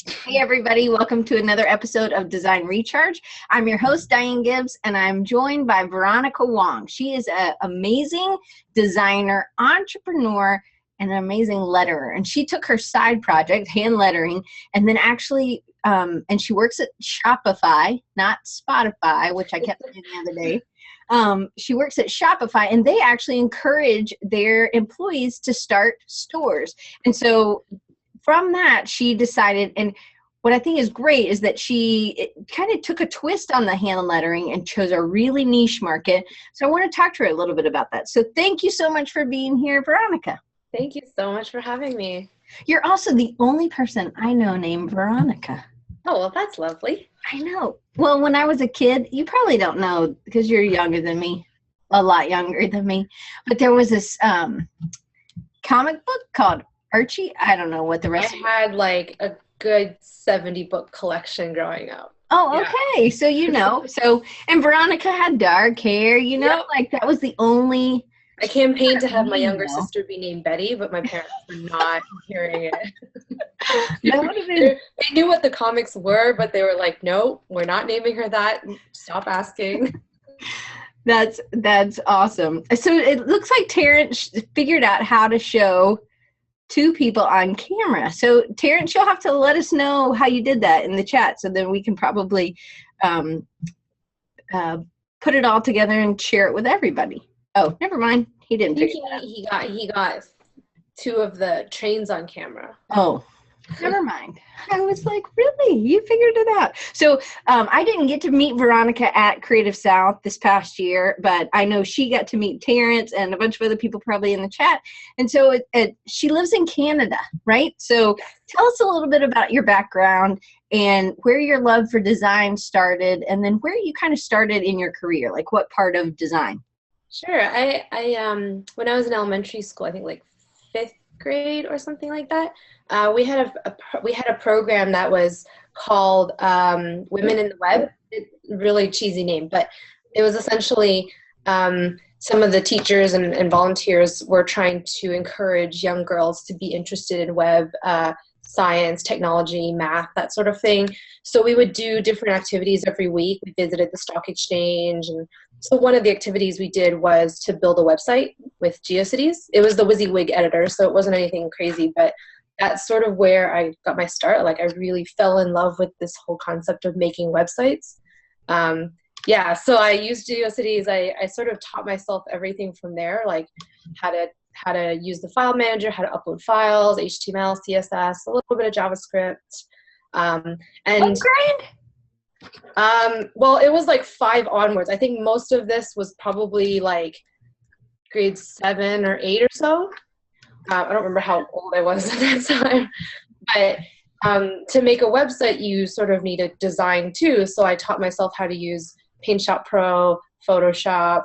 Hey everybody, welcome to another episode of Design Recharge. I'm your host, Diane Gibbs, and I'm joined by Veronica Wong. She is an amazing designer, entrepreneur, and an amazing letterer. And she took her side project, hand lettering, and then actually, and she works at Shopify, not Spotify, which I kept saying the other day. She works at Shopify, and they actually encourage their employees to start stores. And so from that, she decided, and what I think is great is that she kind of took a twist on the hand lettering and chose a really niche market. So I want to talk to her a little bit about that. So thank you so much for being here, Veronica. Thank you so much for having me. You're also the only person I know named Veronica. Oh, well, that's lovely. I know. Well, when I was a kid, you probably don't know because you're younger than me, a lot younger than me. But there was this comic book called Archie. I don't know what the rest. I had like a good 70 book collection growing up. Oh, okay. Yeah. So you know. And Veronica had dark hair. You know, yep. Like that was the only. I campaigned to have my younger sister be named Betty, but my parents were not hearing it. They knew what the comics were, but they were like, "No, we're not naming her that. Stop asking." That's awesome. So it looks like Terrence figured out how to show two people on camera. So Terrence, you'll have to let us know how you did that in the chat, so then we can probably put it all together and share it with everybody. Oh, never mind. He didn't figure it out. He got two of the trains on camera. Oh, never mind. I was like, really? You figured it out. So I didn't get to meet Veronica at Creative South this past year, but I know she got to meet Terrence and a bunch of other people probably in the chat. And so she lives in Canada, right? So tell us a little bit about your background and where your love for design started, and then where you kind of started in your career, like what part of design? Sure. I when I was in elementary school, I think like 5th grade or something like that, we had a program that was called Women in the Web. It's a really cheesy name, but it was essentially some of the teachers and volunteers were trying to encourage young girls to be interested in web science, technology, math, that sort of thing. So we would do different activities every week. We visited the stock exchange, and so one of the activities we did was to build a website with GeoCities. It was the WYSIWYG editor, so it wasn't anything crazy, but that's sort of where I got my start. Like I really fell in love with this whole concept of making websites. So I used GeoCities. I sort of taught myself everything from there, like how to use the file manager, how to upload files, HTML, CSS, a little bit of JavaScript. What grade? Well, it was like 5 onwards. I think most of this was probably like grade 7 or 8 or so. I don't remember how old I was at that time. But to make a website, you sort of need a design too. So I taught myself how to use PaintShop Pro, Photoshop.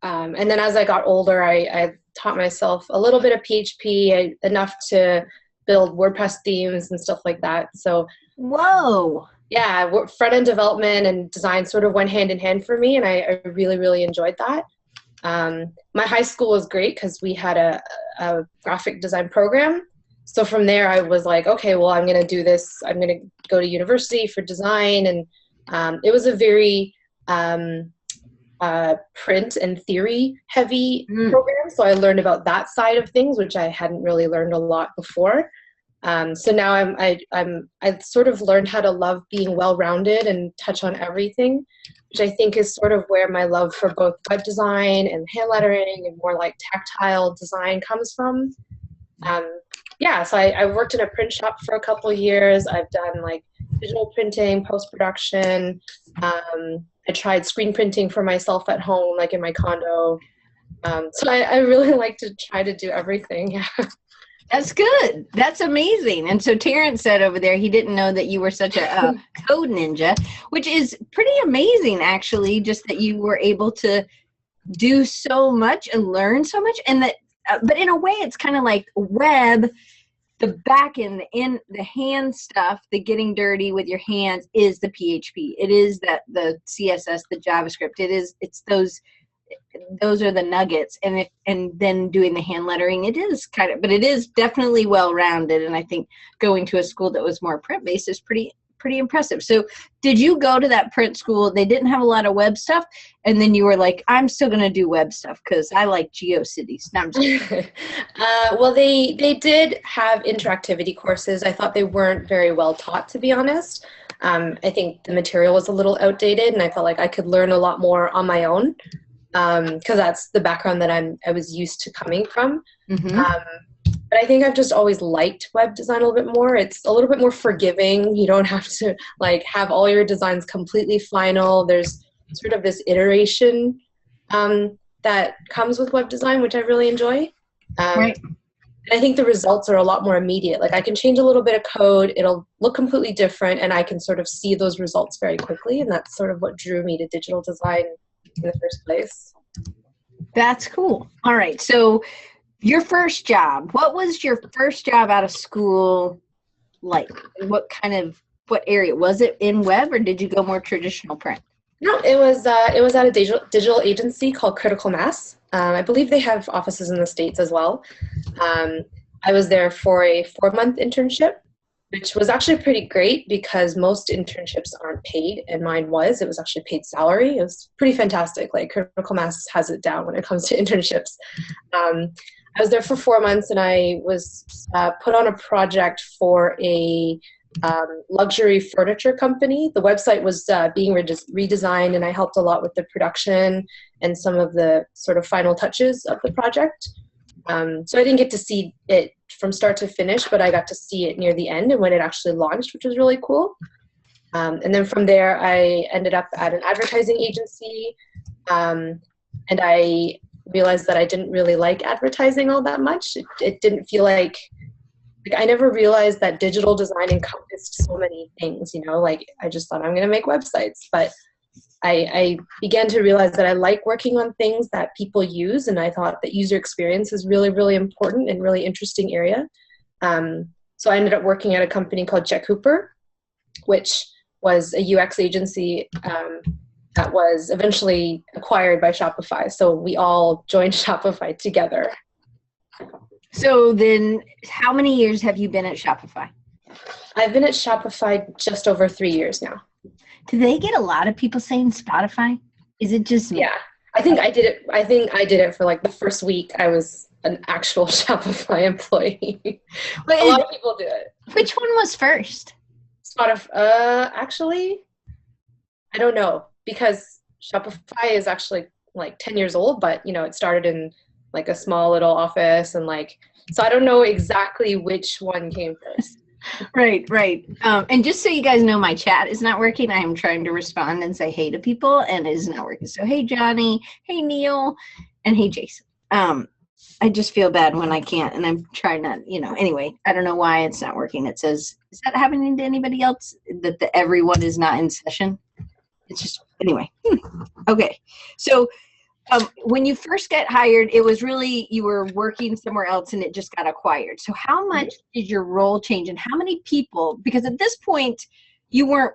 And then as I got older, I taught myself a little bit of PHP, enough to build WordPress themes and stuff like that. So, whoa. Yeah, front-end development and design sort of went hand in hand for me, and I really, really enjoyed that. My high school was great because we had a graphic design program. So from there, I was like, okay, well, I'm going to do this. I'm going to go to university for design, and it was a very print and theory-heavy program. So I learned about that side of things, which I hadn't really learned a lot before. So now I sort of learned how to love being well-rounded and touch on everything, which I think is sort of where my love for both web design and hand lettering and more like tactile design comes from. So I worked in a print shop for a couple of years. I've done like digital printing, post-production. I tried screen printing for myself at home, like in my condo. So I really like to try to do everything. That's good. That's amazing. And so Terrence said over there he didn't know that you were such a code ninja, which is pretty amazing, actually, just that you were able to do so much and learn so much. And that, but in a way, it's kind of like web. The back end, the hand stuff, the getting dirty with your hands is the PHP. It is that the CSS, the JavaScript. It's those those are the nuggets. And then doing the hand lettering, it is but it is definitely well-rounded. And I think going to a school that was more print-based is pretty impressive. So did you go to that print school? They didn't have a lot of web stuff. And then you were like, I'm still going to do web stuff because I like GeoCities. No, I'm just well, they did have interactivity courses. I thought they weren't very well taught, to be honest. I think the material was a little outdated, and I felt like I could learn a lot more on my own because that's the background that I was used to coming from. Mm-hmm. But I think I've just always liked web design a little bit more. It's a little bit more forgiving. You don't have to like have all your designs completely final. There's sort of this iteration that comes with web design, which I really enjoy. Right. And I think the results are a lot more immediate. Like I can change a little bit of code, it'll look completely different, and I can sort of see those results very quickly. And that's sort of what drew me to digital design in the first place. That's cool. All right. So your first job, what was your first job out of school like? What area? Was it in web, or did you go more traditional print? No, it was at a digital agency called Critical Mass. I believe they have offices in the States as well. I was there for a 4-month internship, which was actually pretty great because most internships aren't paid, and mine was. It was actually paid salary. It was pretty fantastic. Like Critical Mass has it down when it comes to internships. I was there for 4 months, and I was put on a project for a luxury furniture company. The website was being redesigned, and I helped a lot with the production and some of the sort of final touches of the project. So I didn't get to see it from start to finish, but I got to see it near the end and when it actually launched, which was really cool. And then from there, I ended up at an advertising agency, and I realized that I didn't really like advertising all that much. It didn't feel like I never realized that digital design encompassed so many things, like I just thought I'm going to make websites, but I began to realize that I like working on things that people use, and I thought that user experience is really, really important and really interesting area. So I ended up working at a company called Jack Cooper, which was a UX agency that was eventually acquired by Shopify. So we all joined Shopify together. So then how many years have you been at Shopify? I've been at Shopify just over 3 years now. Do they get a lot of people saying Spotify? Is it just me? Yeah, I think I did it for like the first week. I was an actual Shopify employee. A lot of people do it. Which one was first? Spotify, actually, I don't know, because Shopify is actually like 10 years old, but it started in like a small little office, and so I don't know exactly which one came first. Right. And just so you guys know, my chat is not working. I am trying to respond and say hey to people, and it is not working. So hey Johnny, hey Neil, and hey Jason. I just feel bad when I can't, and I'm trying not, anyway, I don't know why it's not working. It says, is that happening to anybody else, that everyone is not in session? It's just, anyway. Okay. So when you first got hired, it was really, you were working somewhere else and it just got acquired. So how much did your role change, and how many people, because at this point you weren't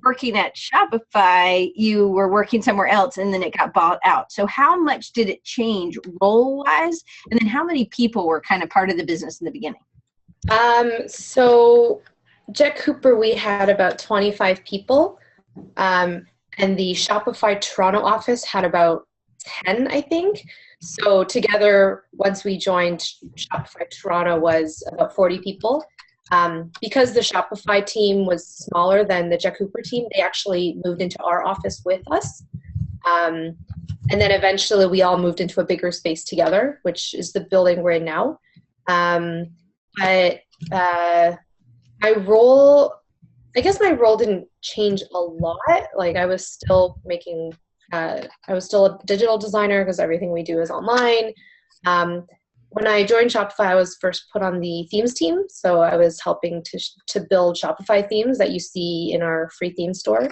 working at Shopify, you were working somewhere else and then it got bought out. So how much did it change role-wise? And then how many people were kind of part of the business in the beginning? So Jack Cooper, we had about 25 people. And the Shopify Toronto office had about 10, I think. So together, once we joined, Shopify Toronto was about 40 people. Because the Shopify team was smaller than the Jack Cooper team, they actually moved into our office with us. And then eventually we all moved into a bigger space together, which is the building we're in now. But my role didn't change a lot. Like I was still I was still a digital designer because everything we do is online. When I joined Shopify, I was first put on the themes team. So I was helping to build Shopify themes that you see in our free theme store.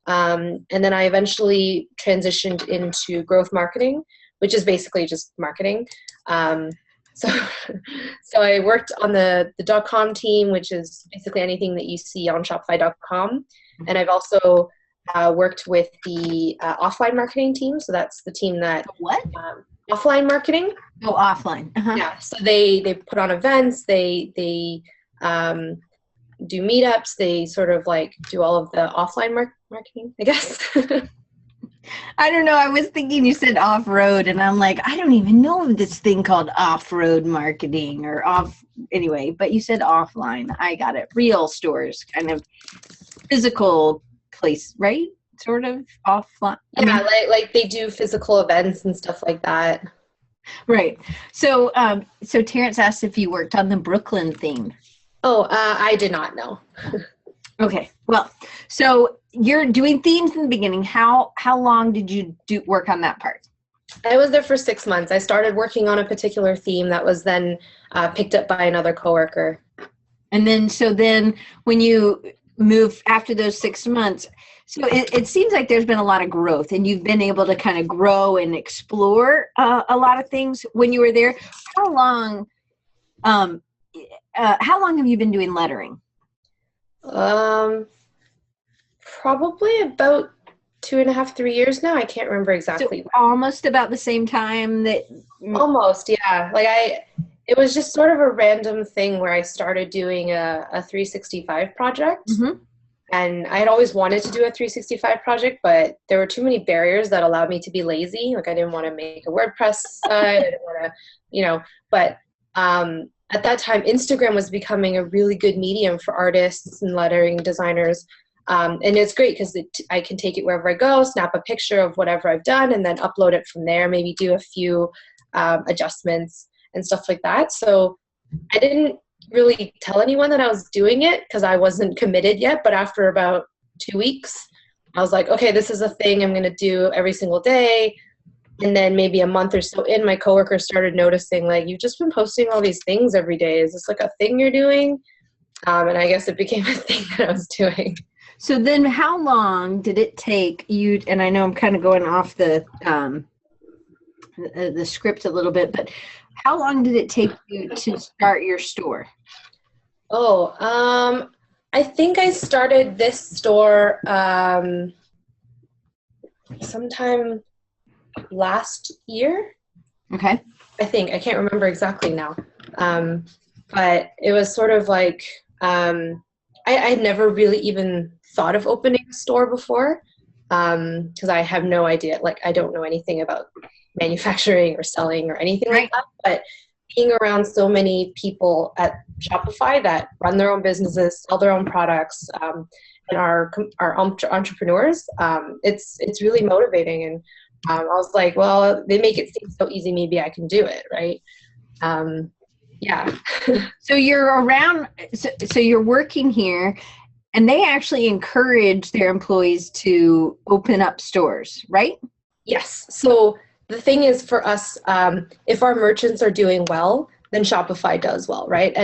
And then I eventually transitioned into growth marketing, which is basically just marketing. So I worked on the .com team, which is basically anything that you see on Shopify.com. And I've also worked with the offline marketing team. So that's the team that What? Offline marketing. Oh, offline. Uh-huh. Yeah. So they put on events. They do meetups. They sort of like do all of the offline marketing, I guess. I don't know. I was thinking you said off-road, and I'm like, I don't even know of this thing called off-road marketing or anyway, but you said offline. I got it. Real stores, kind of physical place, right? Sort of offline. Yeah, like they do physical events and stuff like that. Right. So Terrence asked if you worked on the Brooklyn theme. Oh, I did not know. Okay. Well, so you're doing themes in the beginning. How long did you work on that part? I was there for 6 months. I started working on a particular theme that was then picked up by another coworker. And then when you move after those 6 months, so it seems like there's been a lot of growth, and you've been able to kind of grow and explore a lot of things when you were there. How long have you been doing lettering? Probably about 2.5, 3 years now. I can't remember exactly. So almost about the same time that. Almost, yeah. Like it was just sort of a random thing where I started doing a 365 project. Mm-hmm. And I had always wanted to do a 365 project, but there were too many barriers that allowed me to be lazy. Like I didn't want to make a WordPress site. I didn't want to, but at that time, Instagram was becoming a really good medium for artists and lettering designers. And it's great because I can take it wherever I go, snap a picture of whatever I've done, and then upload it from there, maybe do a few adjustments and stuff like that. So I didn't really tell anyone that I was doing it because I wasn't committed yet. But after about 2 weeks, I was like, okay, this is a thing I'm going to do every single day. And then maybe a month or so in, my coworker started noticing, like, you've just been posting all these things every day. Is this like a thing you're doing? And I guess it became a thing that I was doing. So then how long did it take you, and I know I'm kind of going off the script a little bit, but how long did it take you to start your store? Oh, I think I started this store sometime last year. Okay. I think. I can't remember exactly now. But it was sort of like I had never really even thought of opening a store before because I have no idea. Like, I don't know anything about manufacturing or selling or anything like that. But being around so many people at Shopify that run their own businesses, sell their own products, and are entrepreneurs, it's really motivating. And I was like, well, they make it seem so easy. Maybe I can do it, right? Yeah. So you're around. So you're working here, and they actually encourage their employees to open up stores, right? Yes. So the thing is, for us, if our merchants are doing well, then Shopify does well, right?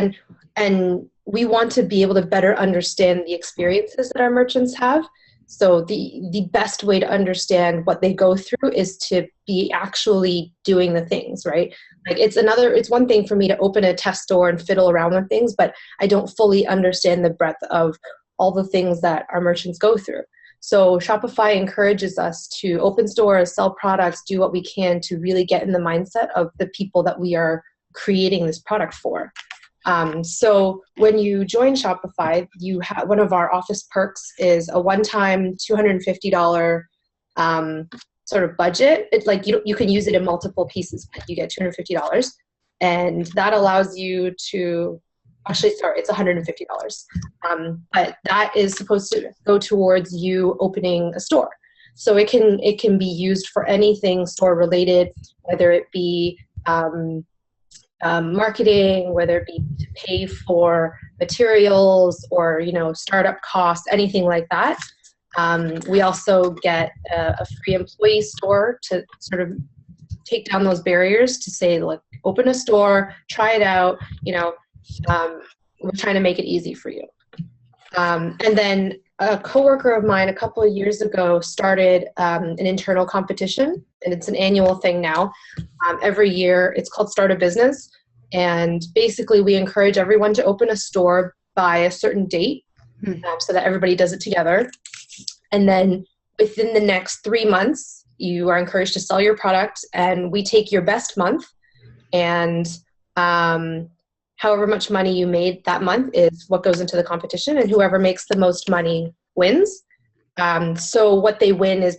And we want to be able to better understand the experiences that our merchants have. So the best way to understand what they go through is to be actually doing the things, right? Like it's one thing for me to open a test store and fiddle around with things, but I don't fully understand the breadth of all the things that our merchants go through. So Shopify encourages us to open stores, sell products, do what we can to really get in the mindset of the people that we are creating this product for. So when you join Shopify, you have one of our office perks is a one-time $250 sort of budget. It's like you can use it in multiple pieces, but you get $250, and that allows you to it's $150. But that is supposed to go towards you opening a store. So it can be used for anything store related, whether it be marketing, whether it be to pay for materials or startup costs, anything like that. We also get a free employee store to sort of take down those barriers to say, like, open a store, try it out. We're trying to make it easy for you. And then a coworker of mine a couple of years ago started an internal competition, and it's an annual thing now. Every year, it's called Start a Business, and basically we encourage everyone to open a store by a certain date so that everybody does it together. And then within the next 3 months, you are encouraged to sell your product, and we take your best month, and however much money you made that month is what goes into the competition, and whoever makes the most money wins. So what they win is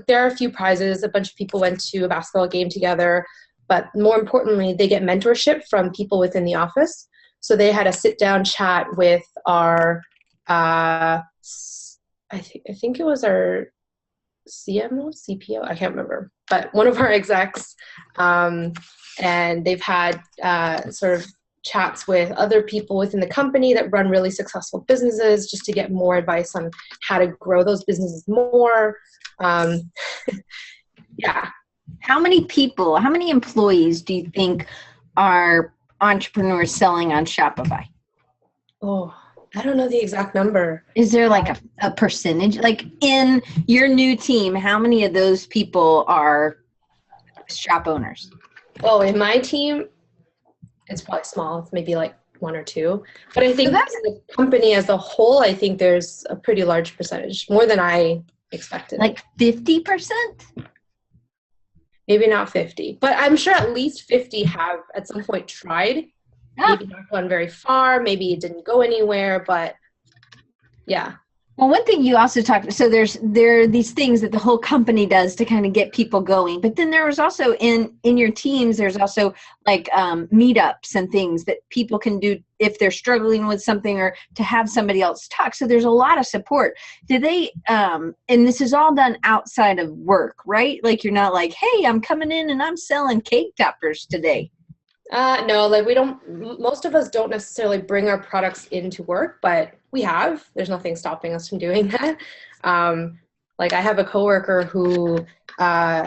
there are a few prizes. A bunch of people went to a basketball game together, but more importantly, they get mentorship from people within the office. So they had a sit-down chat with our, I think it was our CMO, CPO, I can't remember, but one of our execs, and they've had sort of chats with other people within the company that run really successful businesses just to get more advice on how to grow those businesses more. Yeah. How many employees do you think are entrepreneurs selling on Shopify? Oh, I don't know the exact number. Is there like a percentage? Like in your new team, how many of those people are shop owners? Oh, in my team, it's probably small. It's maybe like 1 or 2. But I think that's the company as a whole, I think there's a pretty large percentage, more than I expected. Like 50%? Maybe not 50, but I'm sure at least 50 have at some point tried. Maybe not gone very far. Maybe it didn't go anywhere, but yeah. Well, one thing you also talked, so there are these things that the whole company does to kind of get people going, but then there was also in your teams, there's also like meetups and things that people can do if they're struggling with something, or to have somebody else talk. So there's a lot of support. Did they, and this is all done outside of work, right? Like you're not like, hey, I'm coming in and I'm selling cake toppers today. No, like most of us don't necessarily bring our products into work, but we have. There's nothing stopping us from doing that. Like I have a coworker who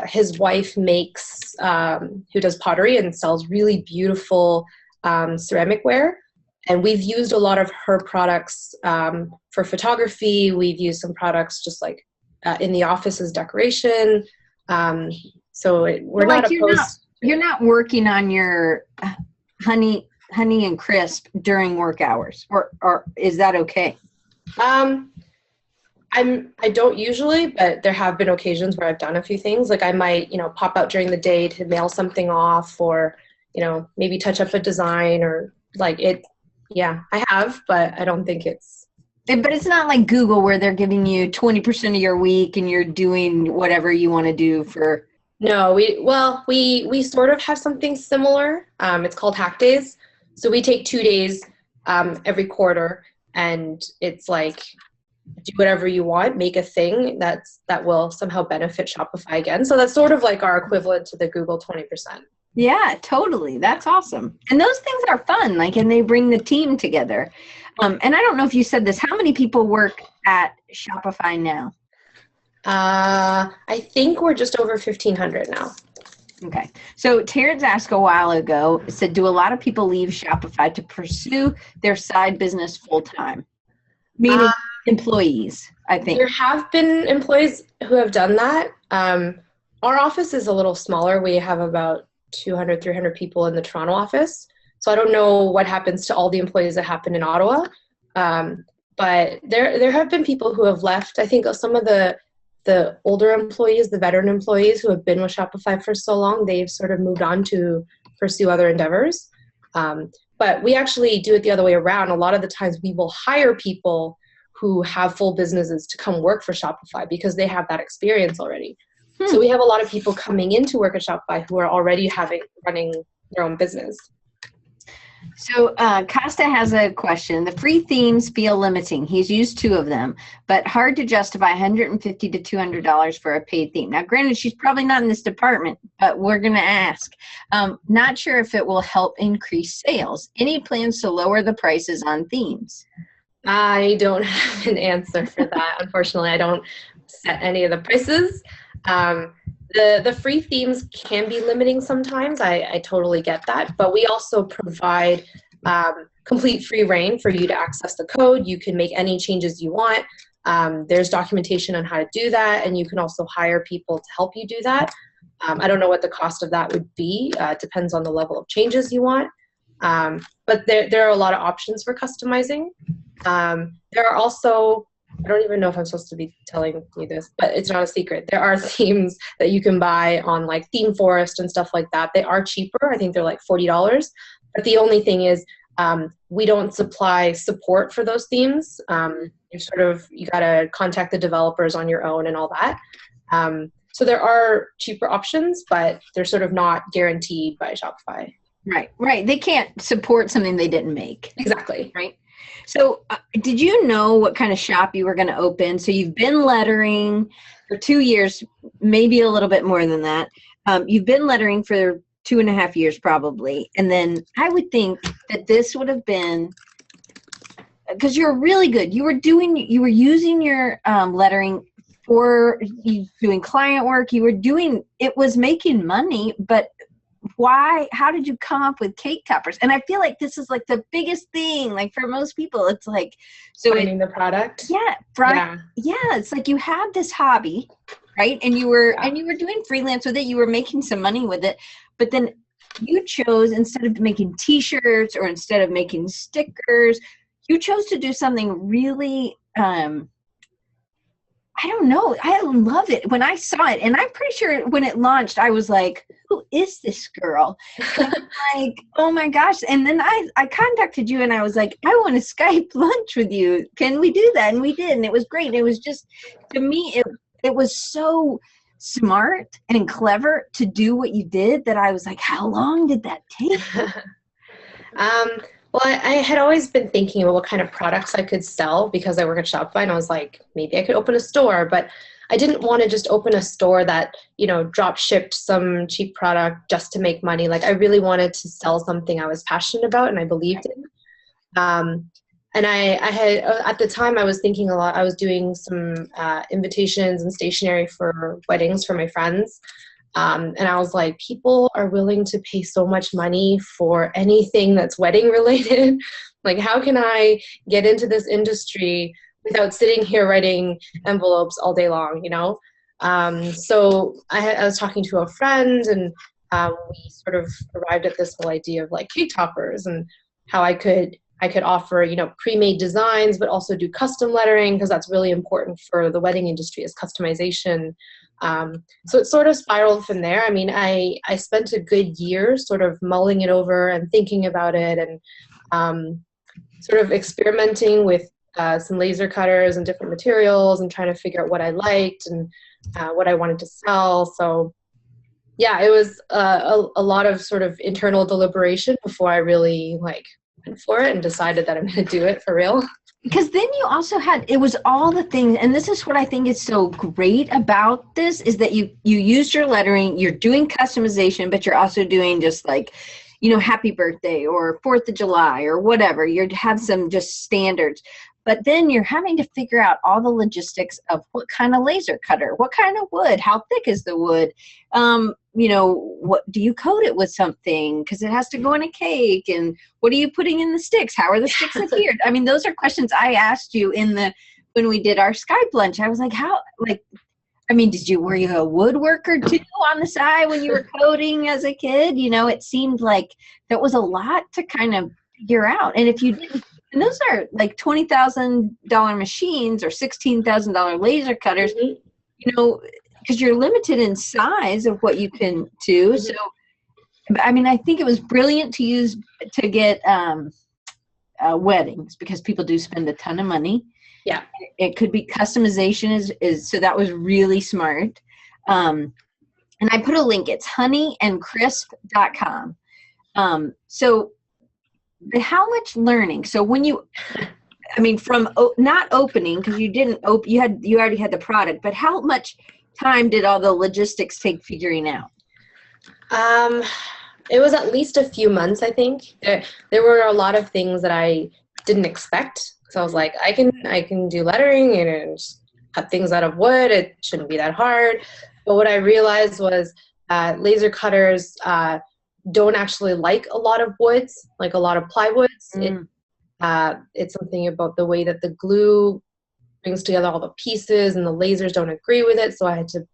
his wife makes, who does pottery and sells really beautiful ceramic ware. And we've used a lot of her products for photography. We've used some products just like in the office as decoration. So we're not opposed. You're not working on your honey and crisp during work hours, or is that okay? I don't usually, but there have been occasions where I've done a few things. Like I might, pop out during the day to mail something off, or, maybe touch up a design, or like it. Yeah, I have, but I don't think it's. But it's not like Google where they're giving you 20% of your week and you're doing whatever you want to do for. No, we sort of have something similar. It's called Hack Days. So we take 2 days every quarter, and it's like do whatever you want, make a thing that will somehow benefit Shopify again. So that's sort of like our equivalent to the Google 20%. Yeah, totally. That's awesome. And those things are fun, and they bring the team together. And I don't know if you said this, how many people work at Shopify now? I think we're just over 1,500 now. Okay. So Terrence asked a while ago, said, do a lot of people leave Shopify to pursue their side business full time? Meaning employees, I think. There have been employees who have done that. Our office is a little smaller. We have about 200, 300 people in the Toronto office. So I don't know what happens to all the employees that happen in Ottawa. But there have been people who have left. I think some of the older employees, the veteran employees who have been with Shopify for so long, they've sort of moved on to pursue other endeavors. But we actually do it the other way around. A lot of the times we will hire people who have full businesses to come work for Shopify because they have that experience already. So we have a lot of people coming into work at Shopify who are already running their own business. So Costa has a question. The free themes feel limiting. He's used 2 of them, but hard to justify $150 to $200 for a paid theme. Now, granted, she's probably not in this department, but we're going to ask. Not sure if it will help increase sales. Any plans to lower the prices on themes? I don't have an answer for that. Unfortunately, I don't set any of the prices. The free themes can be limiting sometimes. I totally get that. But we also provide complete free reign for you to access the code. You can make any changes you want. There's documentation on how to do that, and you can also hire people to help you do that. I don't know what the cost of that would be. It depends on the level of changes you want. But there are a lot of options for customizing. There are also I don't even know if I'm supposed to be telling you this, but it's not a secret. There are themes that you can buy on like Theme Forest and stuff like that. They are cheaper. I think they're like $40. But the only thing is we don't supply support for those themes. You got to contact the developers on your own and all that. So there are cheaper options, but they're sort of not guaranteed by Shopify. Right. They can't support something they didn't make. Exactly. Right. So did you know what kind of shop you were going to open? So you've been lettering for 2 years, maybe a little bit more than that. You've been lettering for 2.5 years probably. And then I would think that this would have been, because you're really good. You were using your lettering for doing client work. It was making money, but why? How did you come up with cake toppers? And I feel like this is like the biggest thing. Like for most people, it's like finding the product. Yeah, it's like you had this hobby, right? And you were doing freelance with it. You were making some money with it, but then you chose, instead of making T-shirts or instead of making stickers, you chose to do something really. I don't know. I love it when I saw it. And I'm pretty sure when it launched, I was like, who is this girl? And I'm like, oh my gosh. And then I contacted you and I was like, I want to Skype lunch with you. Can we do that? And we did. And it was great. And it was just, to me, it was so smart and clever to do what you did that I was like, how long did that take? Well, I had always been thinking about what kind of products I could sell because I work at Shopify, and I was like, maybe I could open a store, but I didn't want to just open a store that, drop shipped some cheap product just to make money. Like I really wanted to sell something I was passionate about and I believed in. And I had, at the time I was thinking a lot, I was doing some invitations and stationery for weddings for my friends. And I was like, people are willing to pay so much money for anything that's wedding related. Like, how can I get into this industry without sitting here writing envelopes all day long, So I was talking to a friend and we sort of arrived at this whole idea of like cake toppers and how I could offer, pre-made designs, but also do custom lettering because that's really important for the wedding industry is customization. So it sort of spiraled from there. I mean, I spent a good year sort of mulling it over and thinking about it and sort of experimenting with some laser cutters and different materials and trying to figure out what I liked and what I wanted to sell. So yeah, it was a lot of sort of internal deliberation before I really went for it and decided that I'm going to do it for real. Because then you also it was all the things, and this is what I think is so great about this, is that you used your lettering, you're doing customization, but you're also doing just like, happy birthday or 4th of July or whatever. You have some just standards. But then you're having to figure out all the logistics of what kind of laser cutter, what kind of wood, how thick is the wood, what do you coat it with something because it has to go in a cake, and what are you putting in the sticks? How are the sticks adhered? I mean, those are questions I asked you when we did our Skype lunch. I was like, were you a woodworker too on the side when you were coding as a kid? It seemed like that was a lot to kind of figure out. And if you didn't, and those are like $20,000 machines or $16,000 laser cutters, because you're limited in size of what you can do. Mm-hmm. So, I mean, I think it was brilliant to use to get weddings because people do spend a ton of money. Yeah. It could be customization is so that was really smart. And I put a link. It's honeyandcrisp.com. So how much learning? So when from not opening, because you didn't open, you already had the product, but how much time did all the logistics take figuring out? It was at least a few months, I think. There were a lot of things that I didn't expect. So I was like, I can do lettering and cut things out of wood. It shouldn't be that hard. But what I realized was laser cutters don't actually like a lot of woods, like a lot of plywoods. It's something about the way that the glue brings together all the pieces and the lasers don't agree with it. So I had to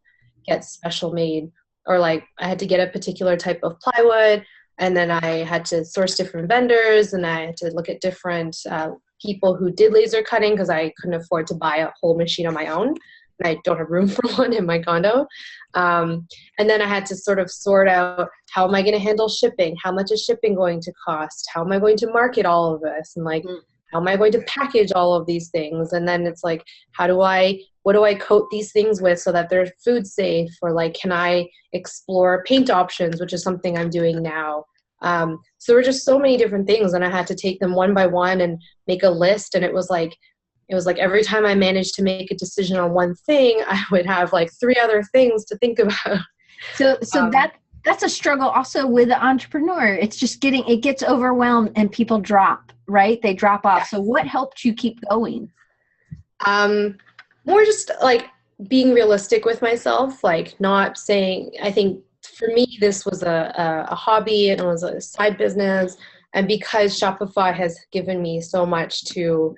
get special made, or I had to get a particular type of plywood, and then I had to source different vendors, and I had to look at different people who did laser cutting because I couldn't afford to buy a whole machine on my own. And I don't have room for one in my condo. And then I had to sort of sort out, how am I going to handle shipping? How much is shipping going to cost? How am I going to market all of this? And like, how am I going to package all of these things? And then it's like, what do I coat these things with so that they're food safe? Or like, can I explore paint options, which is something I'm doing now. So there were just so many different things, and I had to take them one by one and make a list. And it was like every time I managed to make a decision on one thing, I would have like 3 other things to think about. So that's a struggle also with the entrepreneur. It's just it gets overwhelmed and people drop, right? They drop off. So what helped you keep going? More just like being realistic with myself, like not saying, I think for me, this was a hobby and it was a side business. And because Shopify has given me so much to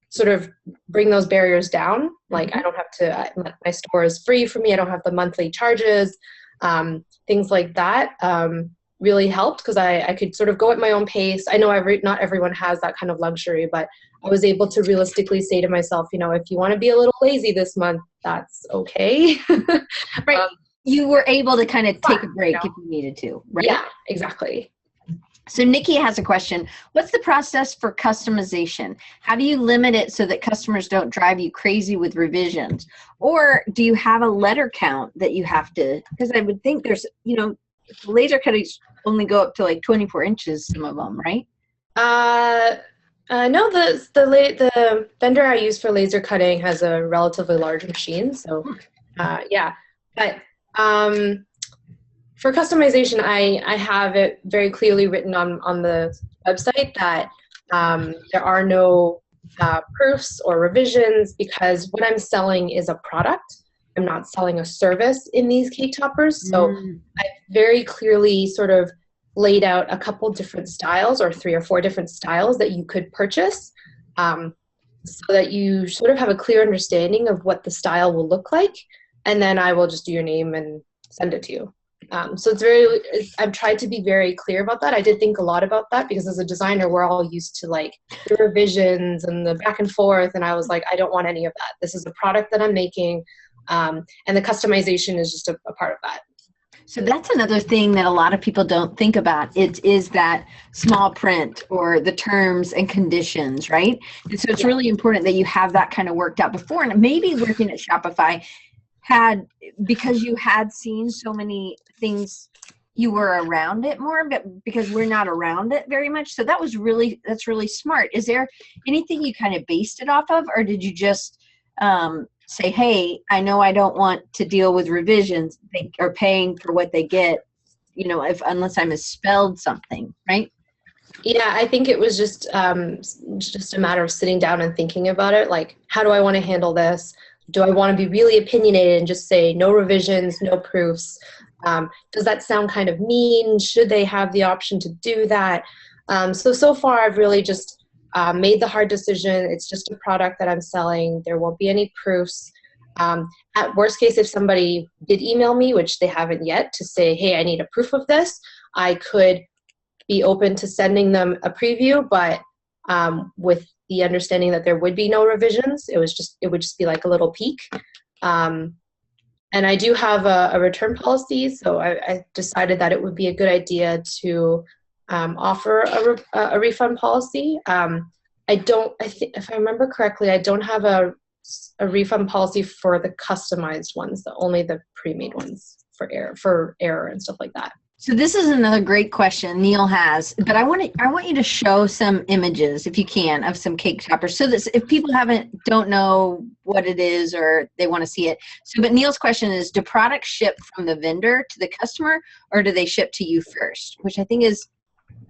sort of bring those barriers down, like I don't have to, my store is free for me. I don't have the monthly charges, things like that really helped because I could sort of go at my own pace. I know not everyone has that kind of luxury, but I was able to realistically say to myself, if you want to be a little lazy this month, that's okay. Right. You were able to kind of take a break if you needed to, right? Yeah, exactly. So Nikki has a question. What's the process for customization? How do you limit it so that customers don't drive you crazy with revisions? Or do you have a letter count that you have to, because I would think there's, laser cuttings only go up to like 24 inches, some of them, right? No, the vendor I use for laser cutting has a relatively large machine. So yeah, but for customization, I have it very clearly written on the website that there are no proofs or revisions because what I'm selling is a product. I'm not selling a service in these cake toppers. So I very clearly sort of laid out a couple different styles or 3 or 4 different styles that you could purchase so that you sort of have a clear understanding of what the style will look like. And then I will just do your name and send it to you. So I've tried to be very clear about that. I did think a lot about that because as a designer, we're all used to like the revisions and the back and forth. And I was like, I don't want any of that. This is a product that I'm making. And the customization is just a part of that. So that's another thing that a lot of people don't think about. It is that small print or the terms and conditions, right? And so it's really important that you have that kind of worked out before. And maybe working at Shopify because you had seen so many things, you were around it more, but because we're not around it very much. So that's really smart. Is there anything you kind of based it off of, or did you just say, hey, I know I don't want to deal with revisions. They are paying for what they get, unless I misspelled something, right? Yeah, I think it was just a matter of sitting down and thinking about it. Like, how do I want to handle this? Do I want to be really opinionated and just say no revisions, no proofs? Does that sound kind of mean? Should they have the option to do that? So far, I've really just made the hard decision. It's just a product that I'm selling. There won't be any proofs. At worst case, if somebody did email me, which they haven't yet, to say, hey, I need a proof of this, I could be open to sending them a preview, but with the understanding that there would be no revisions. It would just be like a little peek. And I do have a return policy, so I decided that it would be a good idea to offer a refund policy. If I remember correctly, I don't have a refund policy for the customized ones, only the pre-made ones for error and stuff like that. So this is another great question Neil has, but I want you to show some images, if you can, of some cake toppers, so that if people don't know what it is or they want to see it. So, but Neil's question is: do products ship from the vendor to the customer, or do they ship to you first? Which I think is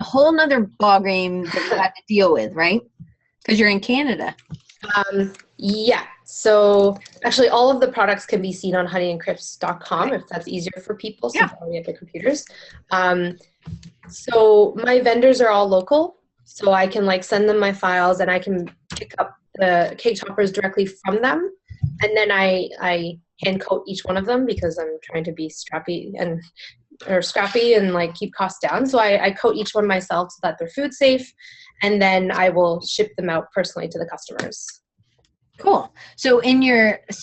a whole nother ballgame that you have to deal with, right? Because you're in Canada. Yeah. So actually, all of the products can be seen on honeyandcrisps.com if that's easier for people since we have the computers. So my vendors are all local, so I can send them my files and I can pick up the cake toppers directly from them, and then I hand coat each one of them because I'm trying to be strappy and or scrappy and like keep costs down. So I coat each one myself so that they're food safe, and then I will ship them out personally to the customers. Cool. So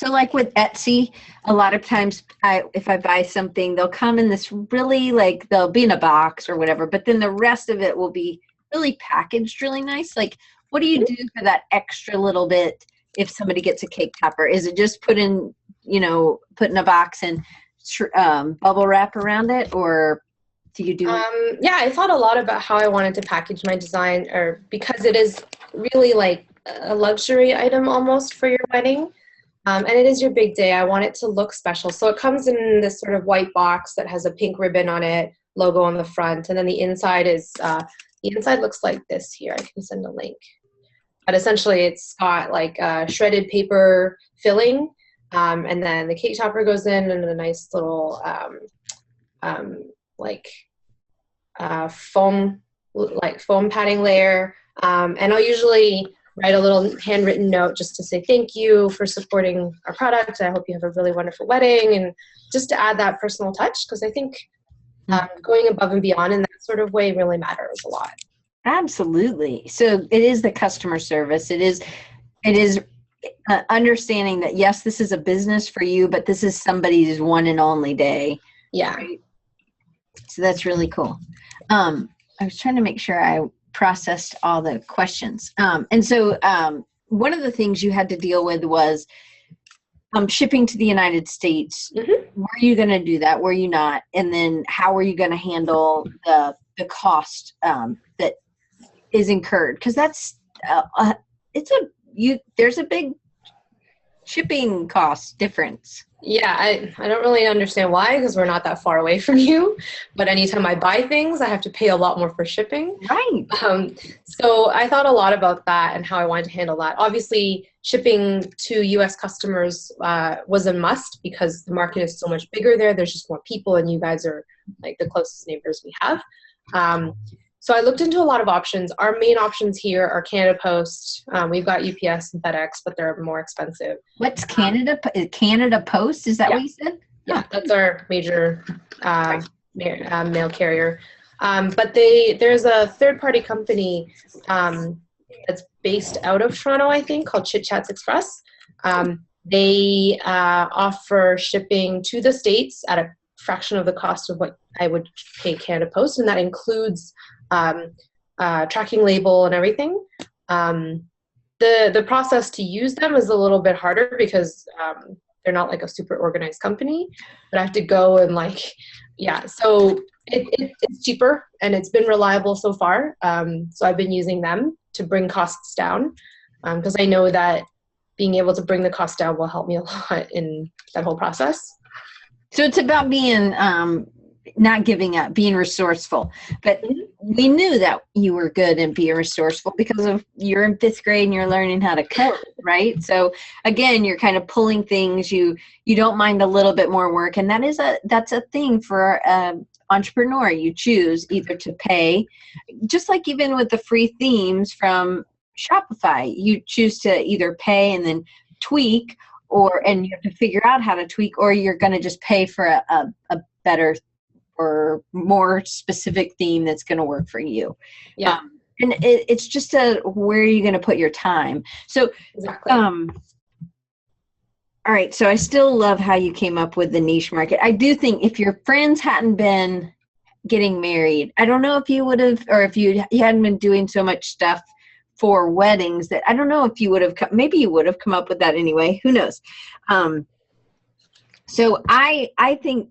like with Etsy, a lot of times if I buy something, they'll come in this really like, they'll be in a box or whatever, but then the rest of it will be really packaged really nice. Like, what do you do for that extra little bit if somebody gets a cake topper? Is it just put in a box and bubble wrap around it, or do you do? Yeah, I thought a lot about how I wanted to package my design, or because it is really like a luxury item almost for your wedding. And it is your big day. I want it to look special. So it comes in this sort of white box that has a pink ribbon on it, logo on the front. And then the inside looks like this here. I can send a link. But essentially it's got like shredded paper filling. And then the cake topper goes in and a nice little foam padding layer. And I'll usually write a little handwritten note just to say thank you for supporting our product. I hope you have a really wonderful wedding, and just to add that personal touch, because I think going above and beyond in that sort of way really matters a lot. Absolutely. So it is the customer service. It is understanding that, yes, this is a business for you, but this is somebody's one and only day. Yeah. Right? So that's really cool. I was trying to make sure I processed all the questions. And so one of the things you had to deal with was shipping to the United States. Mm-hmm. Were you going to do that? Were you not? And then how were you going to handle the cost that is incurred? Because that's there's a big shipping cost difference. Yeah, I don't really understand why, because we're not that far away from you. But anytime I buy things, I have to pay a lot more for shipping. Right. So I thought a lot about that and how I wanted to handle that. Obviously, shipping to U.S. customers was a must because the market is so much bigger there. There's just more people, and you guys are like the closest neighbors we have. So I looked into a lot of options. Our main options here are Canada Post. We've got UPS and FedEx, but they're more expensive. What's Canada? Canada Post? Is that what you said? Yeah, that's our major mail carrier. But there's a third-party company that's based out of Toronto, I think, called Chit Chats Express. They offer shipping to the States at a fraction of the cost of what I would pay Canada Post, and that includes tracking label and everything. The process to use them is a little bit harder because they're not like a super organized company, but I have to go and so it's cheaper and it's been reliable so far. So I've been using them to bring costs down because I know that being able to bring the cost down will help me a lot in that whole process. So it's about being not giving up, being resourceful. But we knew that you were good in being resourceful because of you're in 5th grade and you're learning how to code, right? So again, you're kind of pulling things. You don't mind a little bit more work, and that's a thing for entrepreneur. You choose either to pay, just like even with the free themes from Shopify, you choose to either pay and then tweak, and you have to figure out how to tweak, or you're going to just pay for a better or more specific theme that's going to work for you. Yeah. And it's just where are you going to put your time? So, exactly. All right. So I still love how you came up with the niche market. I do think if your friends hadn't been getting married, I don't know if you would have, or if you hadn't been doing so much stuff for weddings, that I don't know if you would have, maybe you would have come up with that anyway. Who knows? So I think,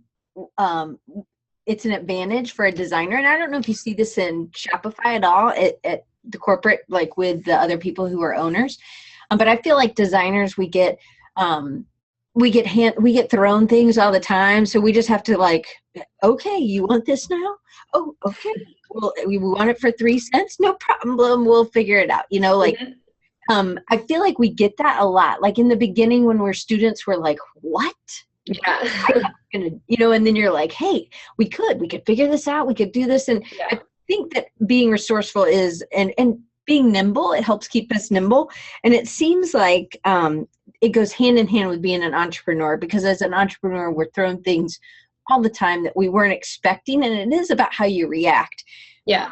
it's an advantage for a designer. And I don't know if you see this in Shopify at all at the corporate, like with the other people who are owners. But I feel like designers, we get thrown things all the time. So we just have to okay, you want this now? Oh, okay. Well, we want it for 3 cents. No problem. We'll figure it out. I feel like we get that a lot. Like in the beginning when we're students, we're like, what? Yeah. And then you're like, hey, we could figure this out. We could do this. And I think that being resourceful is, and being nimble, it helps keep us nimble. And it seems like it goes hand in hand with being an entrepreneur, because as an entrepreneur, we're thrown things all the time that we weren't expecting, and it is about how you react. Yeah.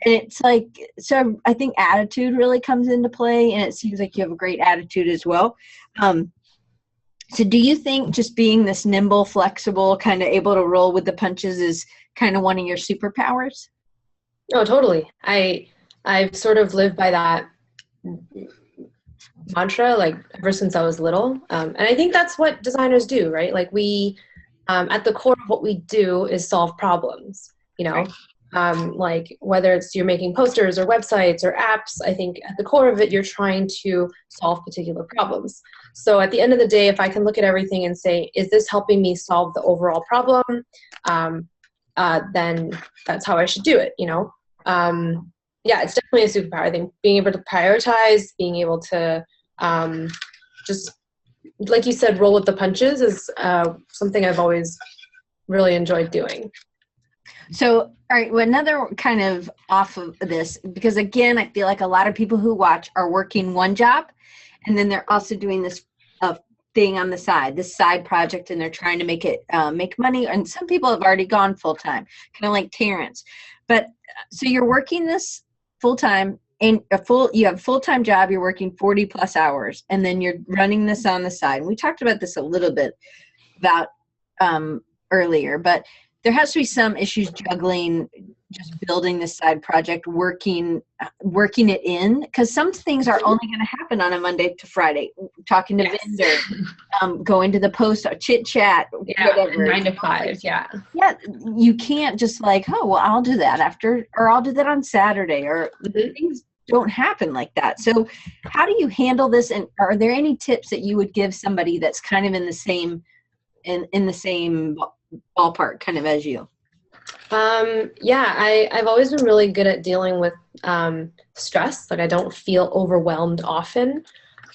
And it's like, so I think attitude really comes into play, and it seems like you have a great attitude as well. So do you think just being this nimble, flexible, kind of able to roll with the punches is kind of one of your superpowers? Oh, totally. I've sort of lived by that mantra, like ever since I was little. And I think that's what designers do, right? Like we, at the core of what we do is solve problems, you know, like whether it's you're making posters or websites or apps, I think at the core of it, you're trying to solve particular problems. So at the end of the day, if I can look at everything and say, is this helping me solve the overall problem? Then that's how I should do it, you know? Yeah, it's definitely a superpower. I think being able to prioritize, being able to just, like you said, roll with the punches is something I've always really enjoyed doing. So, all right, well, another kind of off of this, because again, I feel like a lot of people who watch are working one job, and then they're also doing this thing on the side, this side project, and they're trying to make it make money. And some people have already gone full time, kind of like Terrence. But so you're working this full time, and you have a full-time job, you're working 40 plus hours, and then you're running this on the side. And we talked about this a little bit about earlier, but there has to be some issues juggling just building this side project, working it in, because some things are only going to happen on a Monday to Friday. Talking to vendors, going to the post, chit chat, whatever. 9 to 5, yeah. Yeah, you can't just like, oh, well, I'll do that after, or I'll do that on Saturday, or things don't happen like that. So how do you handle this? And are there any tips that you would give somebody that's kind of in the same ballpark kind of as you? Yeah, I've always been really good at dealing with stress. Like I don't feel overwhelmed often.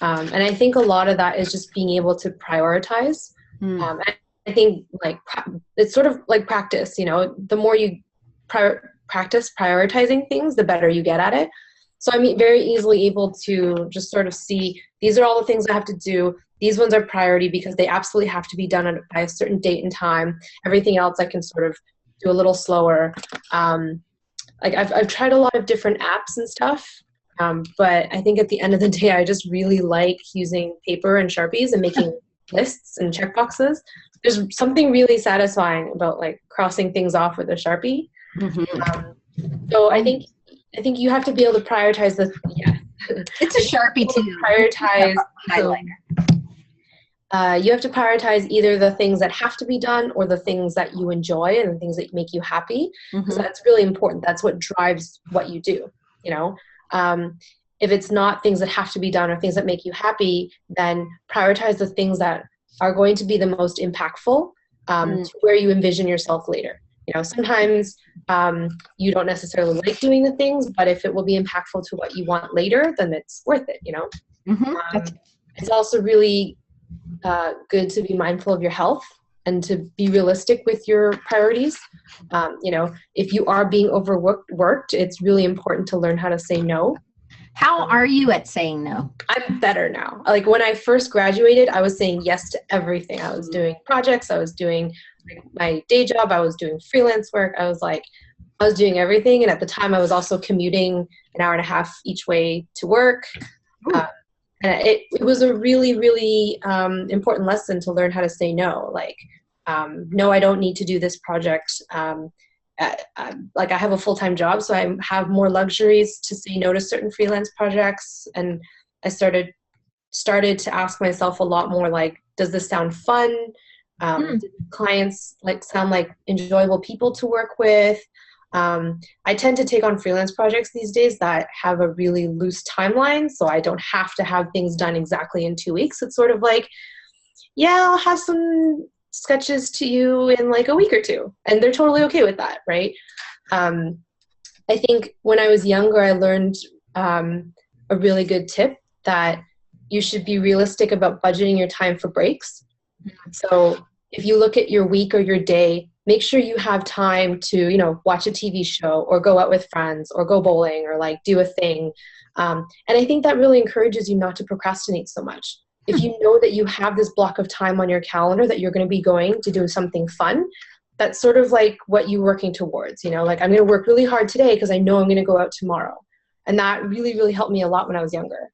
And I think a lot of that is just being able to prioritize. I think like it's sort of like practice, you know, the more you practice prioritizing things, the better you get at it. So I'm very easily able to just sort of see, these are all the things I have to do. These ones are priority because they absolutely have to be done by a certain date and time. Everything else I can sort of do a little slower. Like I've tried a lot of different apps and stuff, but I think at the end of the day, I just really like using paper and Sharpies and making lists and checkboxes. There's something really satisfying about like crossing things off with a Sharpie. So I think you have to be able to prioritize the, it's a Sharpie too. Prioritize highlighter. You have to prioritize either the things that have to be done or the things that you enjoy and the things that make you happy. So that's really important. That's what drives what you do, you know. If it's not things that have to be done or things that make you happy, then prioritize the things that are going to be the most impactful to where you envision yourself later. You know, sometimes you don't necessarily like doing the things, but if it will be impactful to what you want later, then it's worth it, you know. It's also really good to be mindful of your health and to be realistic with your priorities. You know, if you are being overworked, it's really important to learn how to say no. How are you at saying no? I'm better now. Like when I first graduated, I was saying yes to everything. I was doing projects. I was doing my day job. I was doing freelance work. I was doing everything. And at the time I was also commuting an hour and a half each way to work. And it was a really, really important lesson to learn how to say no. Like, no, I don't need to do this project. Like I have a full-time job, so I have more luxuries to say no to certain freelance projects. And I started to ask myself a lot more like, does this sound fun? Do clients sound like enjoyable people to work with? I tend to take on freelance projects these days that have a really loose timeline, so I don't have to have things done exactly in 2 weeks. It's sort of like, yeah, I'll have some sketches to you in like a week or two, and they're totally okay with that, right? I think when I was younger, I learned a really good tip that you should be realistic about budgeting your time for breaks. So if you look at your week or your day, make sure you have time to, you know, watch a TV show or go out with friends or go bowling or like do a thing. And I think that really encourages you not to procrastinate so much. if you know that you have this block of time on your calendar that you're going to be going to do something fun, that's sort of like what you're working towards, like I'm going to work really hard today because I know I'm going to go out tomorrow. And that really, really helped me a lot when I was younger.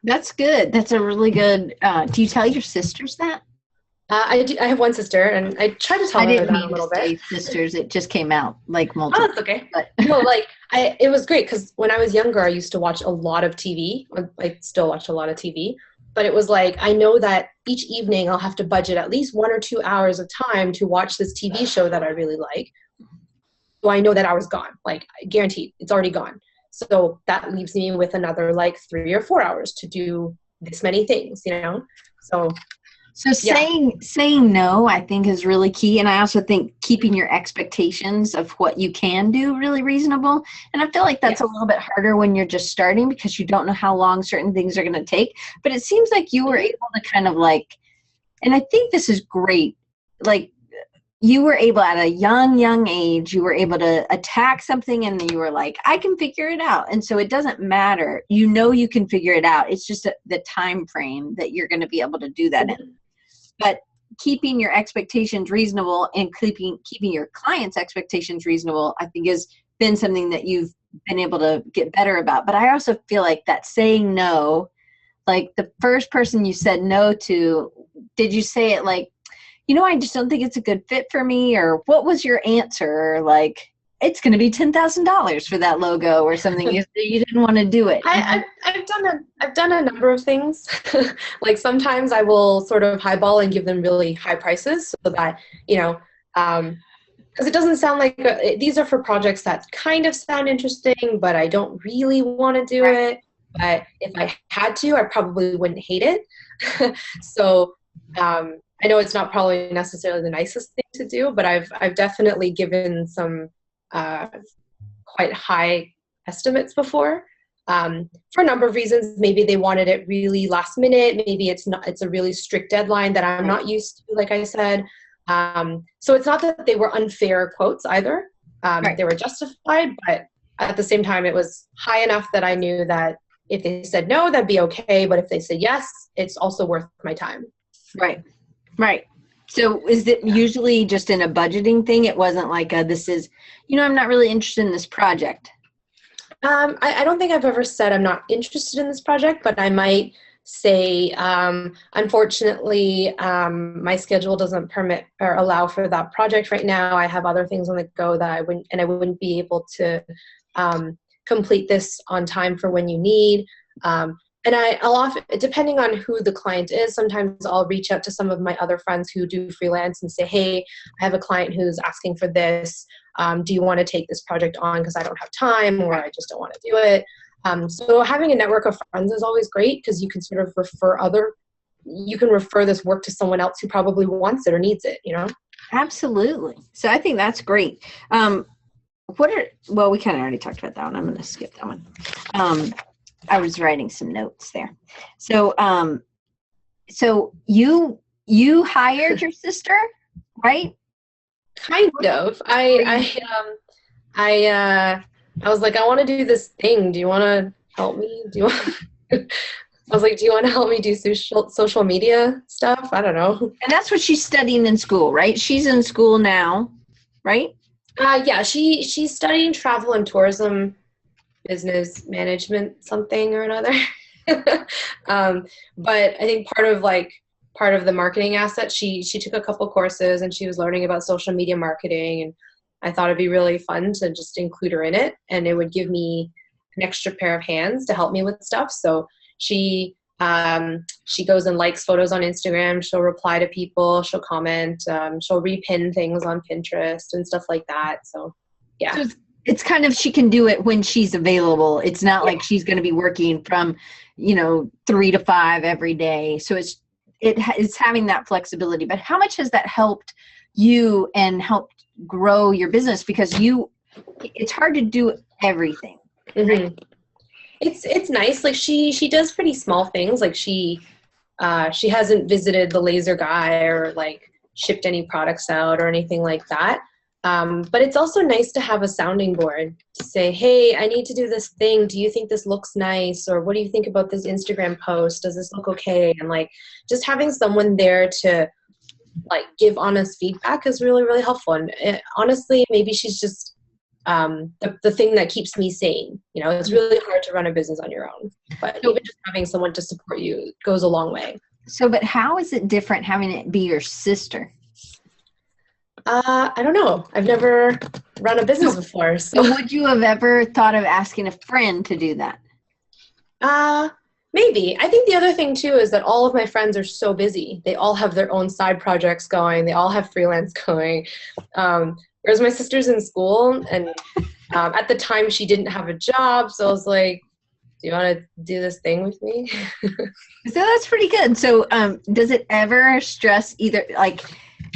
That's good. That's a really good, do you tell your sisters that? I do. I have one sister, and I try to tell her that a little bit. Sisters, it just came out like multiple. Oh, that's okay. But no, it was great because when I was younger, I used to watch a lot of TV. I still watch a lot of TV, but it was like I know that each evening I'll have to budget at least 1 or 2 hours of time to watch this TV show that I really like. So I know that hour's gone, like guaranteed, it's already gone. So that leaves me with another 3 or 4 hours to do this many things, So saying no, I think, is really key. And I also think keeping your expectations of what you can do really reasonable. And I feel like that's a little bit harder when you're just starting because you don't know how long certain things are going to take. But it seems like you were able to kind of and I think this is great. You were able at a young age, you were able to attack something and you were like, I can figure it out. And so it doesn't matter. You can figure it out. It's just the time frame that you're going to be able to do that in. But keeping your expectations reasonable and keeping your clients' expectations reasonable, I think, has been something that you've been able to get better about. But I also feel like that saying no, the first person you said no to, did you say it I just don't think it's a good fit for me? Or what was your answer? It's going to be $10,000 for that logo or something. You didn't want to do it. I've done a number of things. Sometimes I will sort of highball and give them really high prices so that, because it doesn't sound like these are for projects that kind of sound interesting, but I don't really want to do it. But if I had to, I probably wouldn't hate it. So, I know it's not probably necessarily the nicest thing to do, but I've definitely given some quite high estimates before for a number of reasons. Maybe they wanted it really last minute. Maybe it's a really strict deadline that I'm not used to, like I said. So it's not that they were unfair quotes either. They were justified, but at the same time, it was high enough that I knew that if they said no, that'd be okay. But if they said yes, it's also worth my time. Right. So is it usually just in a budgeting thing? It wasn't this is, I'm not really interested in this project. I don't think I've ever said I'm not interested in this project, but I might say, unfortunately, my schedule doesn't permit or allow for that project right now. I have other things on the go that I wouldn't be able to complete this on time for when you need. And I'll often, depending on who the client is, sometimes I'll reach out to some of my other friends who do freelance and say, hey, I have a client who's asking for this. Do you want to take this project on because I don't have time or I just don't want to do it? So having a network of friends is always great because you can sort of refer this work to someone else who probably wants it or needs it, Absolutely. So I think that's great. We kind of already talked about that one. I'm going to skip that one. I was writing some notes there. So, so you hired your sister, right? Kind of. I was like, I want to do this thing. Do you want to help me? I was like, do you want to help me do social media stuff? I don't know. And that's what she's studying in school, right? She's in school now, right? Yeah, she's studying travel and tourism, business management, something or another. But I think part of the marketing asset, she took a couple courses and she was learning about social media marketing, and I thought it'd be really fun to just include her in it, and it would give me an extra pair of hands to help me with stuff. So she goes and likes photos on Instagram, she'll reply to people, she'll comment, she'll repin things on Pinterest and stuff like that. So yeah. So it's kind of, she can do it when she's available. It's not like she's going to be working from, 3 to 5 every day. So it's having that flexibility. But how much has that helped you and helped grow your business? Because it's hard to do everything. Mm-hmm. It's nice. She does pretty small things. She hasn't visited the laser guy or shipped any products out or anything like that. But it's also nice to have a sounding board to say, hey, I need to do this thing. Do you think this looks nice? Or what do you think about this Instagram post? Does this look okay? And like just having someone there to like give honest feedback is really, really helpful. And honestly, maybe she's just the thing that keeps me sane. You know, it's really hard to run a business on your own, but even just having someone to support you goes a long way. So, but how is it different having it be your sister? I don't know. I've never run a business before. So would you have ever thought of asking a friend to do that? Maybe. I think the other thing too is that all of my friends are so busy. They all have their own side projects going. They all have freelance going. Whereas my sister's in school, and at the time she didn't have a job. So I was like, do you want to do this thing with me? So that's pretty good. So does it ever stress either, like,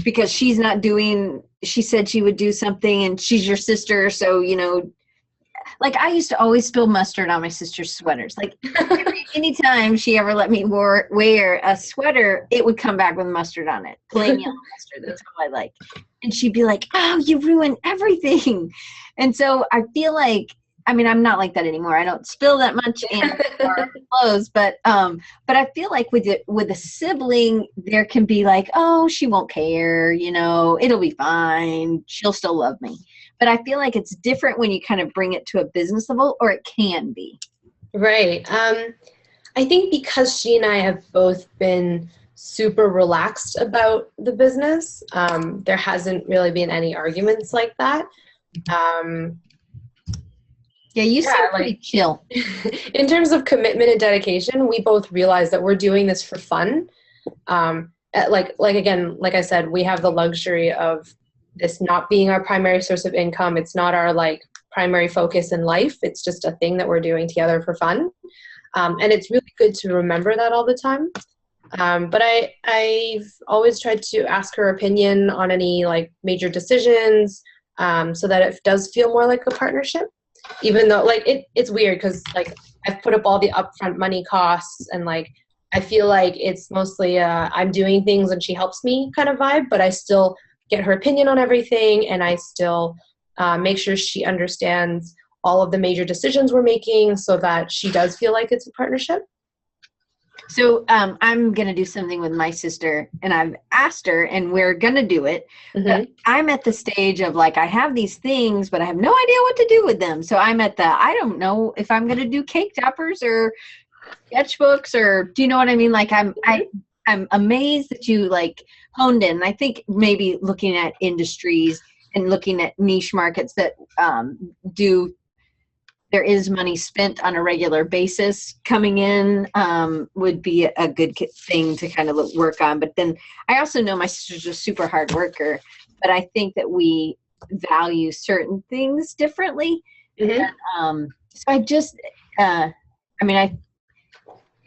because she's not doing, she said she would do something and she's your sister. So, you know, like I used to always spill mustard on my sister's sweaters. Like anytime she ever let me wear a sweater, it would come back with mustard on it. Plain yellow mustard. That's all I like. And she'd be like, oh, you ruined everything. And so I feel like, I mean, I'm not like that anymore. I don't spill that much in our clothes, but I feel like with a sibling, there can be like, oh, she won't care, you know, it'll be fine. She'll still love me. But I feel like it's different when you kind of bring it to a business level, or it can be. Right. I think because she and I have both been super relaxed about the business, there hasn't really been any arguments like that. Yeah, you seem pretty chill. In terms of commitment and dedication, we both realize that we're doing this for fun. Like I said, we have the luxury of this not being our primary source of income. It's not our like primary focus in life. It's just a thing that we're doing together for fun. And it's really good to remember that all the time. But I've always tried to ask her opinion on any like major decisions, so that it does feel more like a partnership. Even though like it's weird because like I've put up all the upfront money costs, and like I feel like it's mostly I'm doing things and she helps me kind of vibe, but I still get her opinion on everything, and I still make sure she understands all of the major decisions we're making, so that she does feel like it's a partnership. So I'm going to do something with my sister, and I've asked her, and we're going to do it. Mm-hmm. But I'm at the stage of like, I have these things, but I have no idea what to do with them. So I'm at I don't know if I'm going to do cake toppers or sketchbooks, or do you know what I mean? Like I'm amazed that you like honed in. I think maybe looking at industries and looking at niche markets that there is money spent on a regular basis coming in would be a good thing to kind of work on. But then I also know my sister's a super hard worker, but I think that we value certain things differently. Mm-hmm. And, so I just,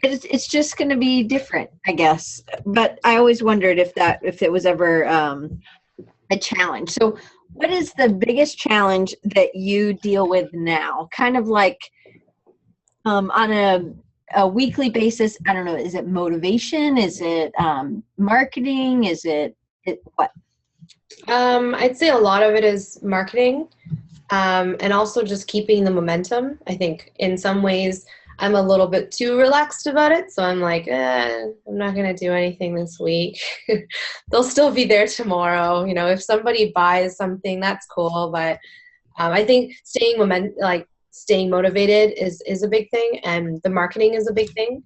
it's just going to be different, I guess. But I always wondered if it was ever a challenge. So what is the biggest challenge that you deal with now? Kind of like on a weekly basis, I don't know, is it motivation? Is it marketing? Is it what? I'd say a lot of it is marketing, and also just keeping the momentum. I think in some ways I'm a little bit too relaxed about it. So I'm like, I'm not going to do anything this week. They'll still be there tomorrow. You know, if somebody buys something, that's cool. But I think staying motivated is a big thing. And the marketing is a big thing.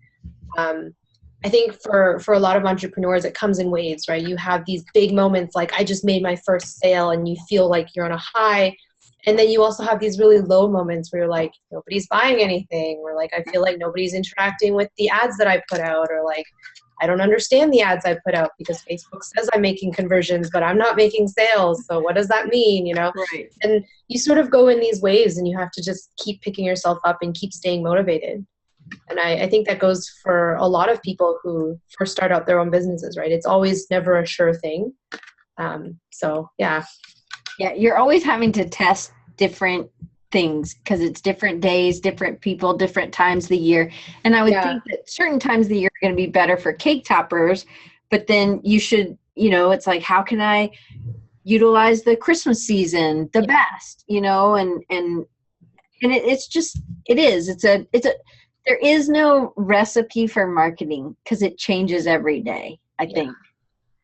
I think for a lot of entrepreneurs, it comes in waves, right? You have these big moments like I just made my first sale, and you feel like you're on a high. And then you also have these really low moments where you're like, nobody's buying anything, or like, I feel like nobody's interacting with the ads that I put out, or like, I don't understand the ads I put out because Facebook says I'm making conversions, but I'm not making sales. So what does that mean? You know? Right. And you sort of go in these waves, and you have to just keep picking yourself up and keep staying motivated. And I think that goes for a lot of people who first start out their own businesses, right? It's always never a sure thing. So yeah. Yeah, you're always having to test different things because it's different days, different people, different times of the year. And I would think that certain times of the year are going to be better for cake toppers, but then you should, it's like, how can I utilize the Christmas season the best, you know, and it's just, there is no recipe for marketing because it changes every day, I think.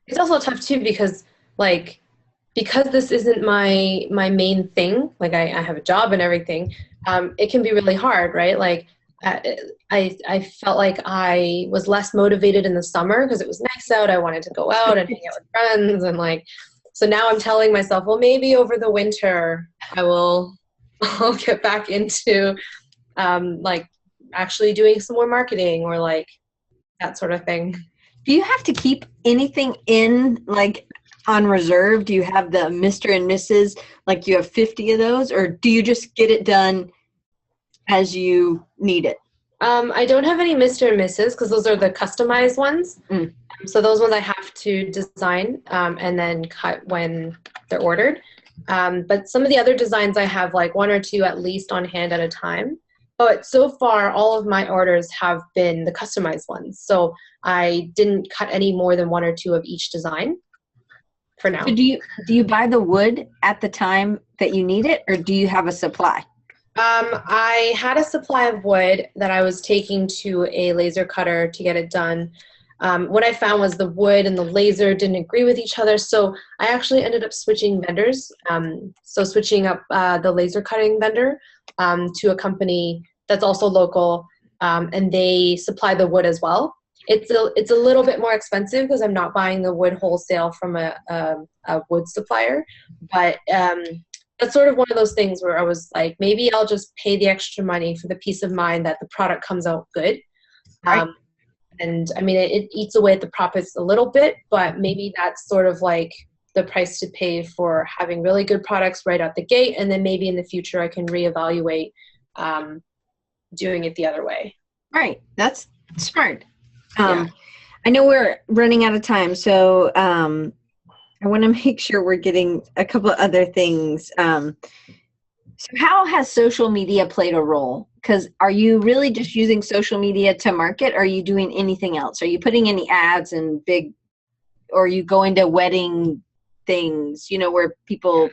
It's also tough too because this isn't my main thing, like I have a job and everything, it can be really hard, right? Like I felt like I was less motivated in the summer because it was nice out. I wanted to go out and hang out with friends, and like, so now I'm telling myself, well, maybe over the winter I'll get back into like actually doing some more marketing or like that sort of thing. Do you have to keep anything in, like, on reserve? Do you have the Mr. and Mrs., like you have 50 of those, or do you just get it done as you need it? I don't have any Mr. and Mrs. because those are the customized ones. So those ones I have to design and then cut when they're ordered. But some of the other designs I have like one or two at least on hand at a time. But so far, all of my orders have been the customized ones. So I didn't cut any more than one or two of each design for now. So do you buy the wood at the time that you need it, or do you have a supply? I had a supply of wood that I was taking to a laser cutter to get it done. What I found was the wood and the laser didn't agree with each other, so I actually ended up switching vendors. So switching up the laser cutting vendor to a company that's also local, and they supply the wood as well. It's a little bit more expensive because I'm not buying the wood wholesale from a wood supplier, but that's sort of one of those things where I was like, maybe I'll just pay the extra money for the peace of mind that the product comes out good. Right. And I mean, it eats away at the profits a little bit, but maybe that's sort of like the price to pay for having really good products right out the gate. And then maybe in the future I can reevaluate doing it the other way. Right. That's smart. I know we're running out of time, so I want to make sure we're getting a couple of other things. So how has social media played a role? Because are you really just using social media to market? Or are you doing anything else? Are you putting any ads and or are you going to wedding things, you know, where people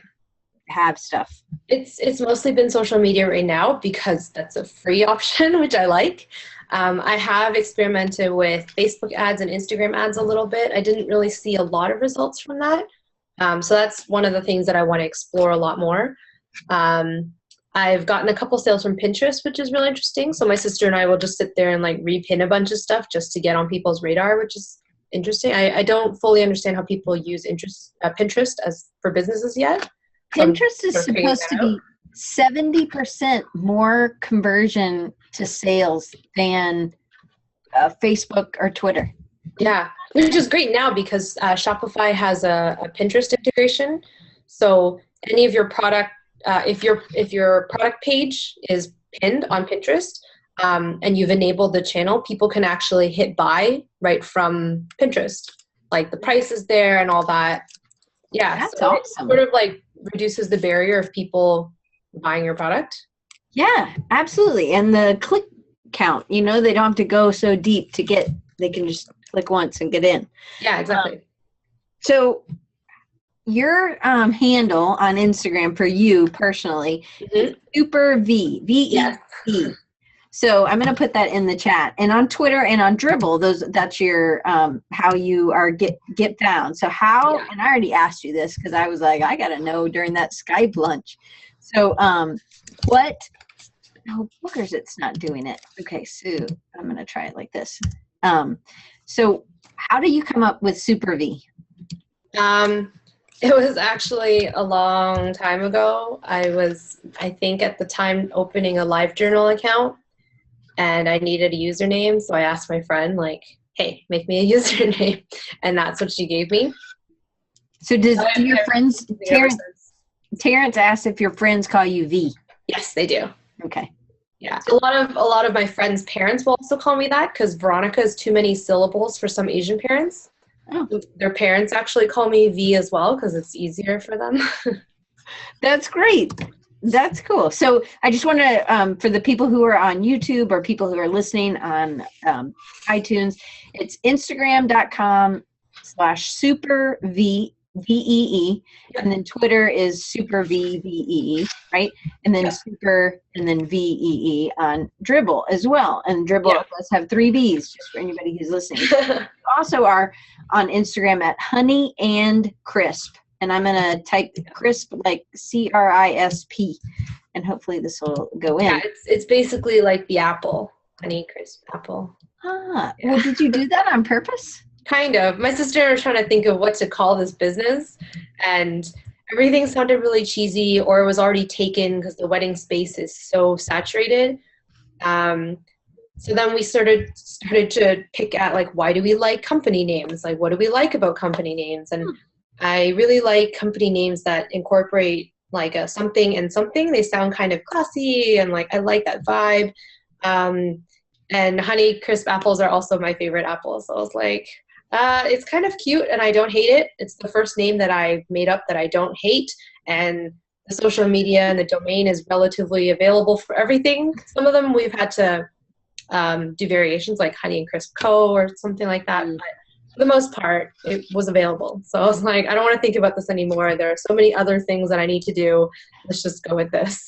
have stuff? It's mostly been social media right now because that's a free option, which I like. I have experimented with Facebook ads and Instagram ads a little bit. I didn't really see a lot of results from that. So that's one of the things that I want to explore a lot more. I've gotten a couple sales from Pinterest, which is really interesting. So my sister and I will just sit there and like repin a bunch of stuff just to get on people's radar, which is interesting. I don't fully understand how people use Pinterest as for businesses yet. Pinterest is supposed to be 70% more conversion to sales than Facebook or Twitter. Yeah, which is great now because Shopify has a Pinterest integration. So any of your product, if your product page is pinned on Pinterest and you've enabled the channel, people can actually hit buy right from Pinterest. Like the price is there and all that. Yeah, that's so awesome. It sort of like reduces the barrier of people buying your product. Yeah, absolutely. And the click count, you know, they don't have to go so deep to get, they can just click once and get in. Yeah, exactly. So your handle on Instagram for you personally is Super V, V-E-E. So I'm going to put that in the chat. And on Twitter and on Dribble, that's your how you are get found. So how, and I already asked you this because I was like, I got to know during that Skype lunch. So boogers, it's not doing it. Okay, so I'm going to try it like this. So how do you come up with Super V? It was actually a long time ago. I was, I think at the time, opening a LiveJournal account. And I needed a username, so I asked my friend, like, hey, make me a username. And that's what she gave me. So do your friends, Terrence asked if your friends call you V? Yes, they do. Okay. Yeah. A lot of my friends' parents will also call me that because Veronica is too many syllables for some Asian parents. Oh. Their parents actually call me V as well because it's easier for them. That's great. That's cool. So I just want to, for the people who are on YouTube or people who are listening on iTunes, it's Instagram.com/superv, VEE, Yep. and then Twitter is Super VEE, right? And then Yep. Super and then VEE on Dribble as well. And Dribble does have 3 B's, just for anybody who's listening. We also are on Instagram at Honey and Crisp. And I'm going to type crisp like CRISP. And hopefully this will go in. Yeah, it's basically like the apple, Honey Crisp apple. Ah, well, did you do that on purpose? Kind of. My sister was trying to think of what to call this business, and everything sounded really cheesy, or it was already taken because the wedding space is so saturated. So then we started to pick at, like, why do we like company names? Like, what do we like about company names? And I really like company names that incorporate like a something and something. They sound kind of classy, and like I like that vibe. And Honey Crisp apples are also my favorite apples. So I was like, it's kind of cute and I don't hate it. It's the first name that I made up that I don't hate. And the social media and the domain is relatively available for everything. Some of them we've had to do variations like Honey and Crisp Co. or something like that. But for the most part, it was available. So I was like, I don't want to think about this anymore. There are so many other things that I need to do. Let's just go with this.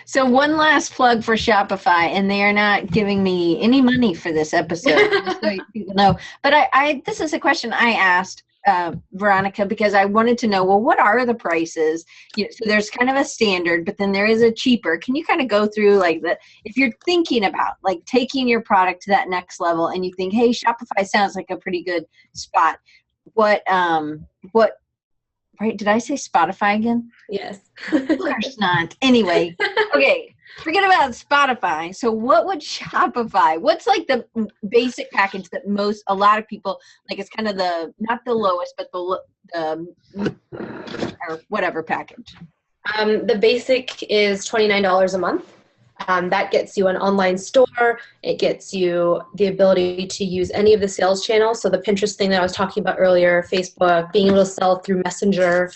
So one last plug for Shopify, and they are not giving me any money for this episode, just so people know. But I this is a question I asked Veronica, because I wanted to know, well, what are the prices? So there's kind of a standard, but then there is a cheaper. Can you kind of go through like that, if you're thinking about like taking your product to that next level and you think, hey, Shopify sounds like a pretty good spot. What right? Did I say Spotify again? Yes. Of course not. Anyway, okay, forget about Spotify. So what would Shopify, what's like the basic package that a lot of people, like it's kind of not the lowest, but the or whatever package? The basic is $29 a month. That gets you an online store. It gets you the ability to use any of the sales channels. So the Pinterest thing that I was talking about earlier, Facebook, being able to sell through Messenger,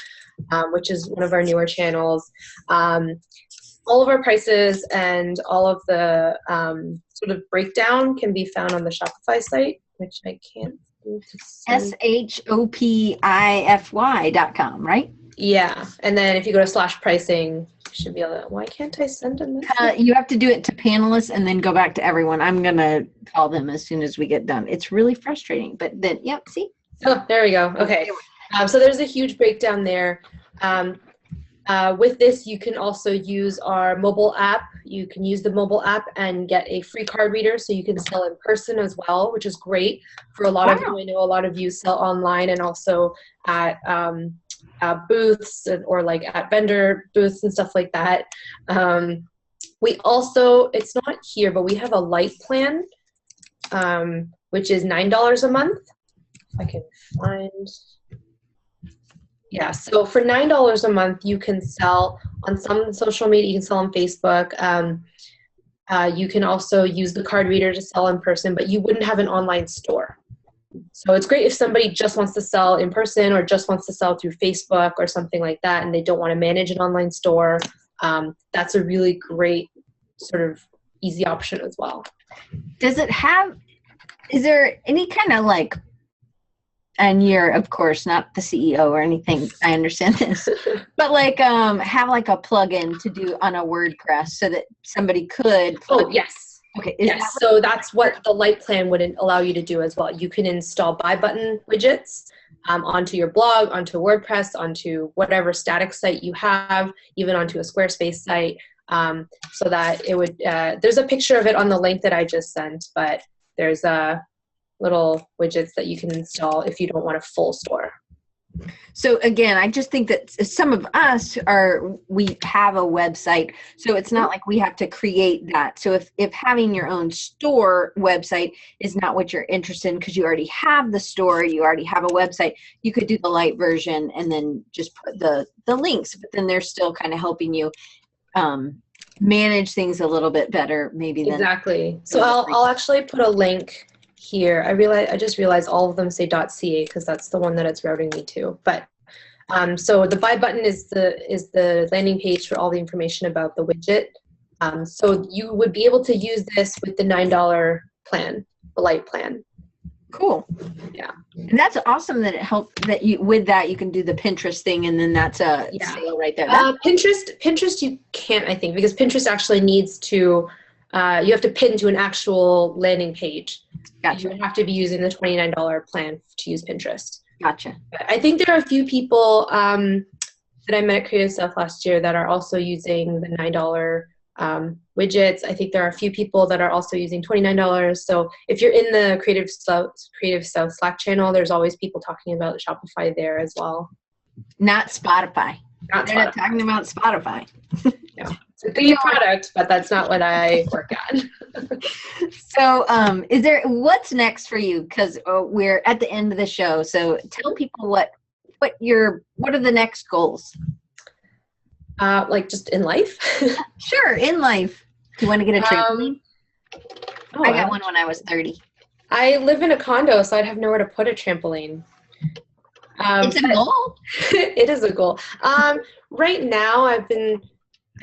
which is one of our newer channels. All of our prices and all of the sort of breakdown can be found on the Shopify site, which I can't seem to see. shopify.com, right? Yeah. And then if you go to /pricing, you should be able to, why can't I send them? You have to do it to panelists and then go back to everyone. I'm going to call them as soon as we get done. It's really frustrating, but then, yep, see? Oh, there we go. Okay. So there's a huge breakdown there. With this, you can also use our mobile app. You can use the mobile app and get a free card reader, so you can sell in person as well, which is great for a lot of you. I know a lot of you sell online and also at booths or like at vendor booths and stuff like that. We also, it's not here, but we have a light plan, which is $9 a month. If I can find... Yeah, so for $9 a month, you can sell on some social media. You can sell on Facebook. You can also use the card reader to sell in person, but you wouldn't have an online store. So it's great if somebody just wants to sell in person or just wants to sell through Facebook or something like that, and they don't want to manage an online store. That's a really great sort of easy option as well. Is there any kind of like, and you're, of course, not the CEO or anything, I understand this, but like have like a plugin to do on a WordPress so that somebody could. Oh, yes. Okay. Yes. So that's what the light plan would allow you to do as well. You can install buy button widgets onto your blog, onto WordPress, onto whatever static site you have, even onto a Squarespace site, so that it would, there's a picture of it on the link that I just sent, but there's little widgets that you can install if you don't want a full store. So again, I just think that some of us we have a website, so it's not like we have to create that. So if having your own store website is not what you're interested in because you already have the store, you already have a website, you could do the light version and then just put the links, but then they're still kind of helping you manage things a little bit better maybe than. Exactly. So I'll actually put a link here. I just realized all of them say .ca because that's the one that it's routing me to. But so the buy button is the landing page for all the information about the widget. So you would be able to use this with the $9 plan, the light plan. Cool. Yeah. And that's awesome that it helped that you with that you can do the Pinterest thing and then that's a sale right there. Pinterest you can't, I think, because Pinterest actually needs to you have to pin to an actual landing page. Gotcha. You would have to be using the $29 plan to use Pinterest. Gotcha. But I think there are a few people that I met at Creative South last year that are also using the $9 widgets. I think there are a few people that are also using $29. So if you're in the Creative South Slack channel, there's always people talking about Shopify there as well. Not Spotify. They're not talking about Spotify. Yeah. It's a good product, but that's not what I work on. So what's next for you? Because we're at the end of the show. So tell people what are the next goals? Like just in life? Sure, in life. Do you want to get a trampoline? I got one when I was 30. I live in a condo, so I'd have nowhere to put a trampoline. It's a goal. It is a goal. Right now, I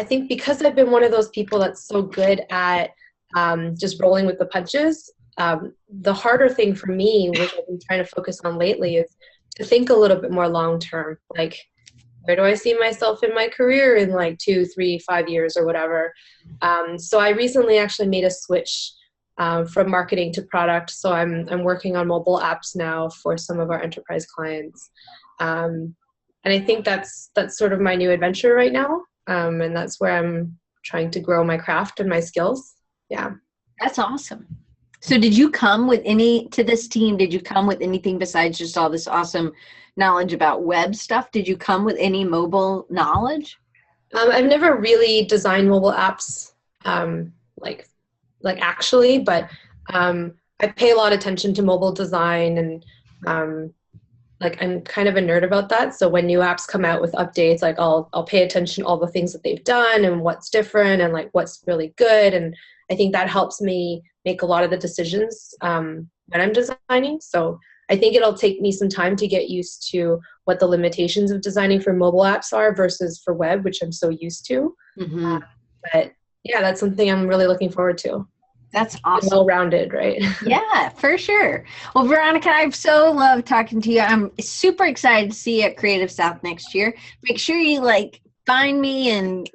think because I've been one of those people that's so good at just rolling with the punches, the harder thing for me, which I've been trying to focus on lately, is to think a little bit more long term. Like, where do I see myself in my career in like 2, 3, 5 years or whatever? So I recently actually made a switch from marketing to product. So I'm working on mobile apps now for some of our enterprise clients. And I think that's sort of my new adventure right now. And that's where I'm trying to grow my craft and my skills. Yeah. That's awesome. So did you come with to this team, did you come with anything besides just all this awesome knowledge about web stuff? Did you come with any mobile knowledge? I've never really designed mobile apps, like actually, but I pay a lot of attention to mobile design and like I'm kind of a nerd about that. So when new apps come out with updates, like I'll pay attention to all the things that they've done and what's different and like what's really good. And I think that helps me make a lot of the decisions when I'm designing. So I think it'll take me some time to get used to what the limitations of designing for mobile apps are versus for web, which I'm so used to. Mm-hmm. But yeah, that's something I'm really looking forward to. That's awesome. Well-rounded, right? Yeah, for sure. Well, Veronica, I've so loved talking to you. I'm super excited to see you at Creative South next year. Make sure you find me and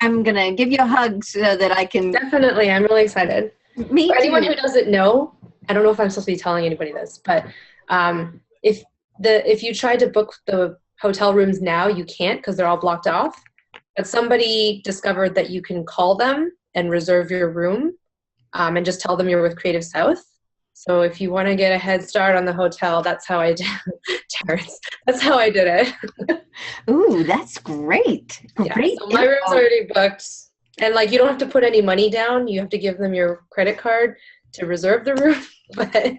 I'm going to give you a hug so that I can. Definitely. I'm really excited. Me For too. anyone who doesn't know, I don't know if I'm supposed to be telling anybody this, but if you try to book the hotel rooms now, you can't because they're all blocked off. But somebody discovered that you can call them and reserve your room and just tell them you're with Creative South. So if you want to get a head start on the hotel, that's how I did Terrence. That's how I did it. Ooh, that's great. Great. Yeah, so my room's already booked. And you don't have to put any money down. You have to give them your credit card to reserve the room. But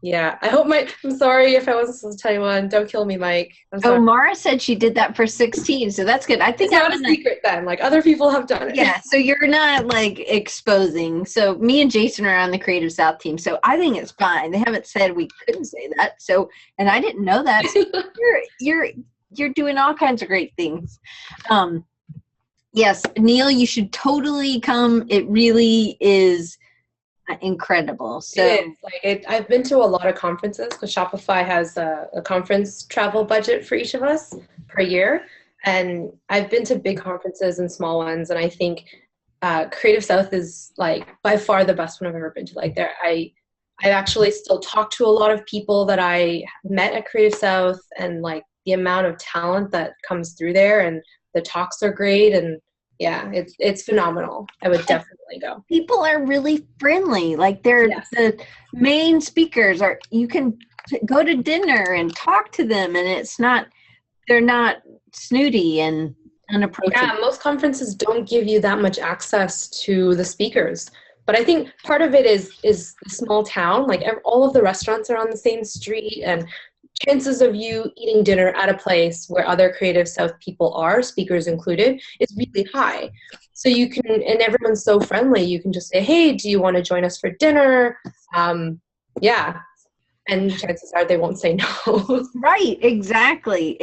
yeah, I'm sorry if I wasn't supposed to tell you one. Don't kill me, Mike. I'm sorry. Oh, Mara said she did that for 16, so that's good. I think it's not a secret then. Other people have done it. Yeah, so you're not exposing. So me and Jason are on the Creative South team, so I think it's fine. They haven't said we couldn't say that. So, and I didn't know that. So you're doing all kinds of great things. Yes, Neil, you should totally come. It really is incredible. So I've been to a lot of conferences because Shopify has a conference travel budget for each of us per year, and I've been to big conferences and small ones, and I think Creative South is by far the best one I've ever been to. I actually still talk to a lot of people that I met at Creative South, and the amount of talent that comes through there, and the talks are great, and yeah, it's phenomenal. I would definitely go. People are really friendly. The main speakers you can go to dinner and talk to them, and they're not snooty and unapproachable. Yeah, most conferences don't give you that much access to the speakers. But I think part of it is the small town. All of the restaurants are on the same street, and chances of you eating dinner at a place where other Creative South people are, speakers included, is really high. So you can, and everyone's so friendly, you can just say, hey, do you want to join us for dinner? Yeah. And chances are they won't say no. Right, exactly.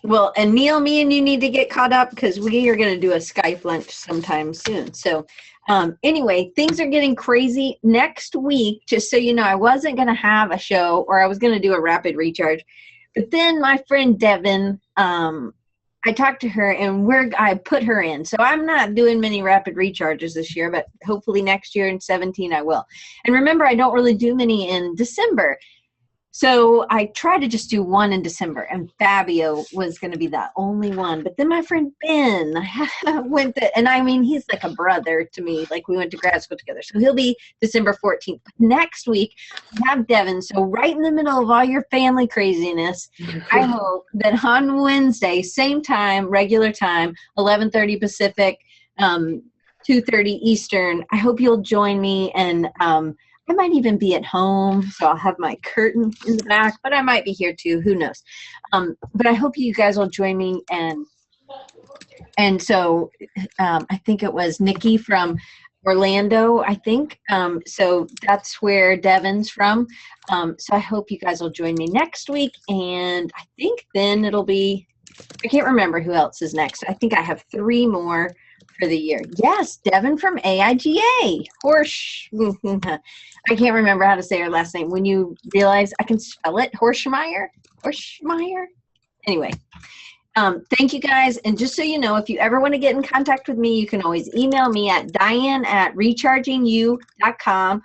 Well, and Neil, me and you need to get caught up because we are going to do a Skype lunch sometime soon. So anyway, things are getting crazy. Next week, just so you know, I wasn't going to have a show, or I was going to do a rapid recharge. But then my friend Devin, I talked to her and I put her in. So I'm not doing many rapid recharges this year, but hopefully next year in 17 I will. And remember, I don't really do many in December. So I tried to just do one in December, and Fabio was going to be the only one. But then my friend Ben and I mean, he's like a brother to me. Like, we went to grad school together. So he'll be December 14th. But next week, we have Devin. So right in the middle of all your family craziness, I hope that on Wednesday, same time, regular time, 11:30 Pacific, 2:30 Eastern, I hope you'll join me. And I might even be at home, so I'll have my curtain in the back, but I might be here too. Who knows? But I hope you guys will join me. And so I think it was Nikki from Orlando, I think. So that's where Devin's from. So I hope you guys will join me next week. And I think then it'll be, I can't remember who else is next. I think I have 3 more for the year. Yes, Devin from AIGA. I can't remember how to say her last name. When you realize I can spell it, Horschmeyer. Anyway, thank you guys. And just so you know, if you ever want to get in contact with me, you can always email me at diane@rechargingyou.com.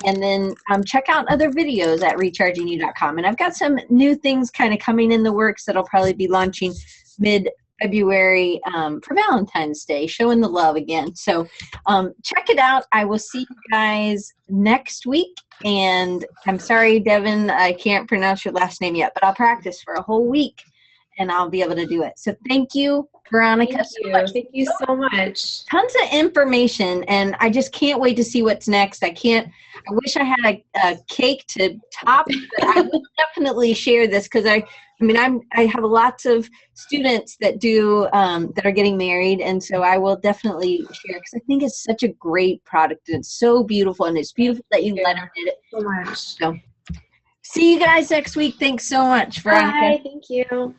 And then check out other videos at rechargingyou.com. And I've got some new things kind of coming in the works that I'll probably be launching mid-February for Valentine's Day, showing the love again. So check it out. I will see you guys next week. And I'm sorry, Devin, I can't pronounce your last name yet, but I'll practice for a whole week and I'll be able to do it. So thank you, Veronica. Thank you so much. Tons of information, and I just can't wait to see what's next. I wish I had a cake to top, but I will definitely share this because I have lots of students that that are getting married, and so I will definitely share because I think it's such a great product and it's so beautiful, and it's beautiful that you let her did it So much. So see you guys next week. Thanks so much, Veronica. Bye. Thank you.